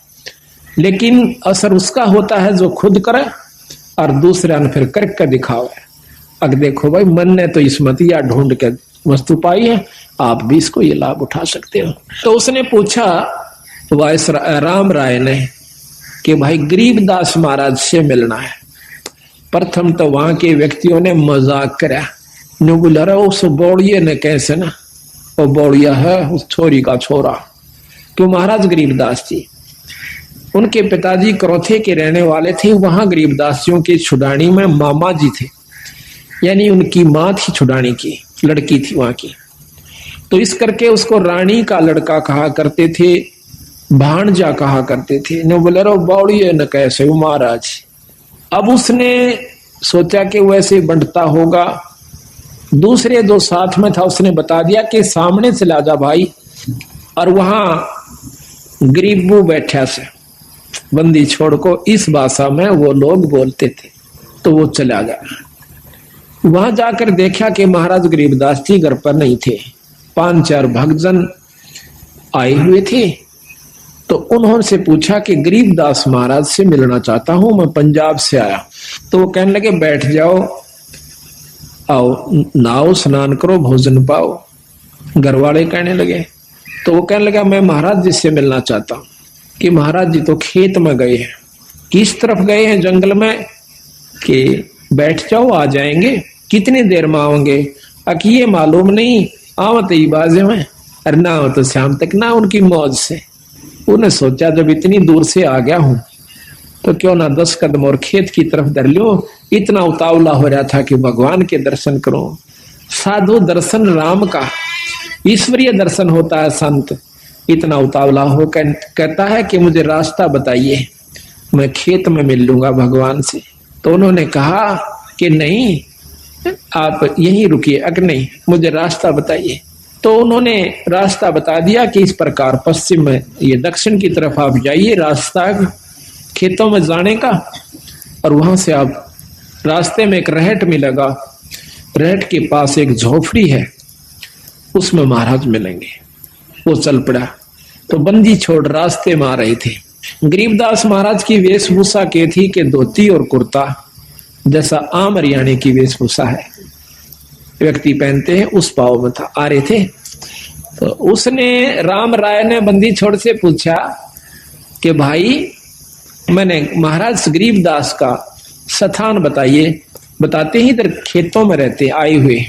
लेकिन असर उसका होता है जो खुद करे और दूसरे ने फिर करके दिखावे। अब देखो भाई, मन ने तो इसमतिया ढूंढ के वस्तु पाई है, आप भी इसको ये लाभ उठा सकते हो। तो उसने पूछा वायस राम राय ने कि भाई गरीबदास महाराज से मिलना है। प्रथम तो वहां के व्यक्तियों ने मजाक करा, नो बोला रहा उस बौड़िए ने कैसे ना, वो बौड़िया है उस छोरी का छोरा। क्यों? महाराज गरीबदास जी, उनके पिताजी करौथे के रहने वाले थे। वहां गरीबदासियों की छुड़ानी में मामा जी थे, यानी उनकी माँ थी छुड़ानी की, लड़की थी वहां की। तो इस करके उसको रानी का लड़का कहा करते थे, भाणजा कहा करते थे। न बोले रो बौड़िए न कैसे महाराज। अब उसने सोचा कि वैसे बंटता होगा। दूसरे जो साथ में था उसने बता दिया कि सामने चला जा भाई, और वहां गरीबू बैठा से बंदी छोड़ को इस भाषा में वो लोग बोलते थे। तो वो चला गया। वहां जाकर देखा कि महाराज गरीबदास जी घर पर नहीं थे, 5-4 भक्तजन आए हुए थे। तो उन्होंने से पूछा कि गरीबदास महाराज से मिलना चाहता हूं, मैं पंजाब से आया। तो वो कहने लगे बैठ जाओ, आओ नहाओ स्नान करो, भोजन पाओ। घर वाले कहने लगे, तो वो कहने लगा मैं महाराज जी से मिलना चाहता हूं। कि महाराज जी तो खेत में गए हैं। किस तरफ गए हैं? जंगल में। कि बैठ जाओ आ जाएंगे। कितनी देर में आओगे? अकी ये मालूम नहीं, आवत ही बाजे में, अरे ना हो तो शाम तक ना। उनकी मौज से उन्हें सोचा जब इतनी दूर से आ गया हूं तो क्यों ना 10 कदम और खेत की तरफ धर लो। इतना उतावला हो रहा था कि भगवान के दर्शन करो। साधु दर्शन राम का, ईश्वरीय दर्शन होता है संत। इतना उतावला हो कहता है कि मुझे रास्ता बताइए, मैं खेत में मिल लूंगा भगवान से। तो उन्होंने कहा कि नहीं, आप यहीं रुकिए, अगर नहीं मुझे रास्ता बताइए। तो उन्होंने रास्ता बता दिया कि इस प्रकार पश्चिम में, ये दक्षिण की तरफ आप जाइए, रास्ता खेतों में जाने का। और वहां से आप रास्ते में एक रहट मिलेगा, रहट के पास एक झोपड़ी है, उसमें महाराज मिलेंगे। वो चल पड़ा। तो बंदी छोड़ रास्ते में आ रहे थे। गरीबदास महाराज की वेशभूषा के थी कि धोती और कुर्ता, जैसा आम हरियाणे की वेशभूषा है व्यक्ति पहनते हैं, उस भाव में था, आ रहे थे। तो उसने राम राय ने बंदी छोड़ से पूछा कि भाई मैंने महाराज गरीबदास का स्थान बताइए। बताते ही इधर खेतों में रहते आए हुए।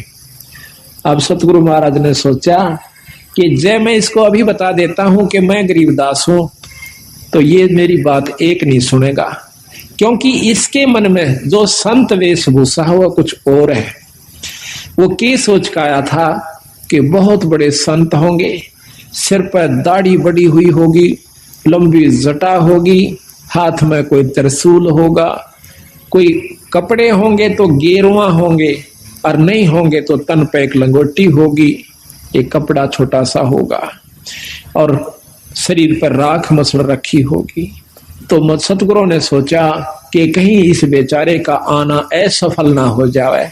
अब सतगुरु महाराज ने सोचा कि जय मैं इसको अभी बता देता हूं कि मैं गरीबदास हूं, तो ये मेरी बात एक नहीं सुनेगा, क्योंकि इसके मन में जो संत वेशभूषा है वह कुछ और है। वो क्या सोच का आया था कि बहुत बड़े संत होंगे, सिर पर दाढ़ी बड़ी हुई होगी, लंबी जटा होगी, हाथ में कोई त्रिशूल होगा, कोई कपड़े होंगे तो गेरुआ होंगे, और नहीं होंगे तो तन पे एक लंगोटी होगी, एक कपड़ा छोटा सा होगा, और शरीर पर राख मसड़ रखी होगी। तो सतगुरु ने सोचा कि कहीं इस बेचारे का आना असफल ना हो जाए।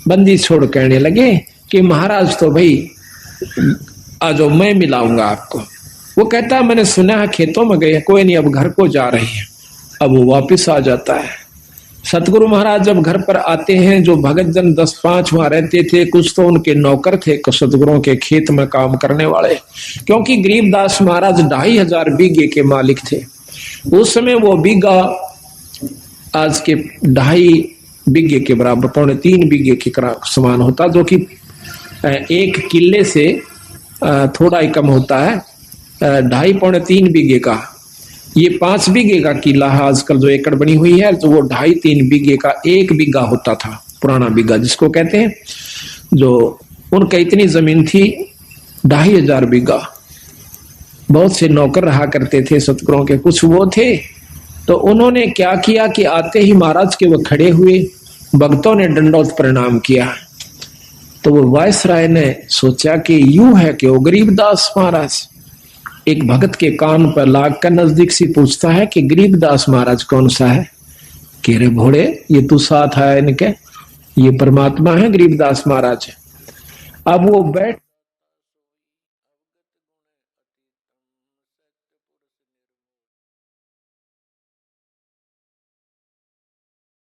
बंदी छोड़ कहने लगे कि महाराज तो भाई आ जाओ, मैं मिलाऊंगा आपको। वो कहता मैंने सुना है खेतों में गए, कोई नहीं अब घर को जा रही है। अब वो वापिस आ जाता है। सतगुरु महाराज जब घर पर आते हैं, जो भगत जन 10-5 वहां रहते थे, कुछ तो उनके नौकर थे सतगुरुओं के खेत में काम करने वाले, क्योंकि गरीबदास महाराज 2500 बीघे के मालिक थे। उस समय वो बीघा आज के 2.5 बीघे के बराबर, 2.25 बीघे के समान होता, जो कि 1 किले से थोड़ा ही कम होता है। 2.5-3 बीघे का, ये 5 बीघे का किला है आजकल जो एकड़ बनी हुई है, तो वो 2.5-3 बीघे का 1 बीघा होता था, पुराना बीघा जिसको कहते हैं। जो उनका इतनी जमीन थी 2500 बीघा। बहुत से नौकर रहा करते थे सतगुरुओं के, कुछ वो थे। तो उन्होंने क्या किया कि आते ही महाराज के वो खड़े हुए, भक्तों ने दंडोत प्रणाम किया। तो वो वायसराय ने सोचा कि यूं है कि वो गरीबदास महाराज, एक भगत के कान पर लाग कर नजदीक से पूछता है कि गरीबदास महाराज कौन सा है। कह रे भोड़े, ये तू साथ है इनके, ये परमात्मा है गरीबदास महाराज। अब वो बैठ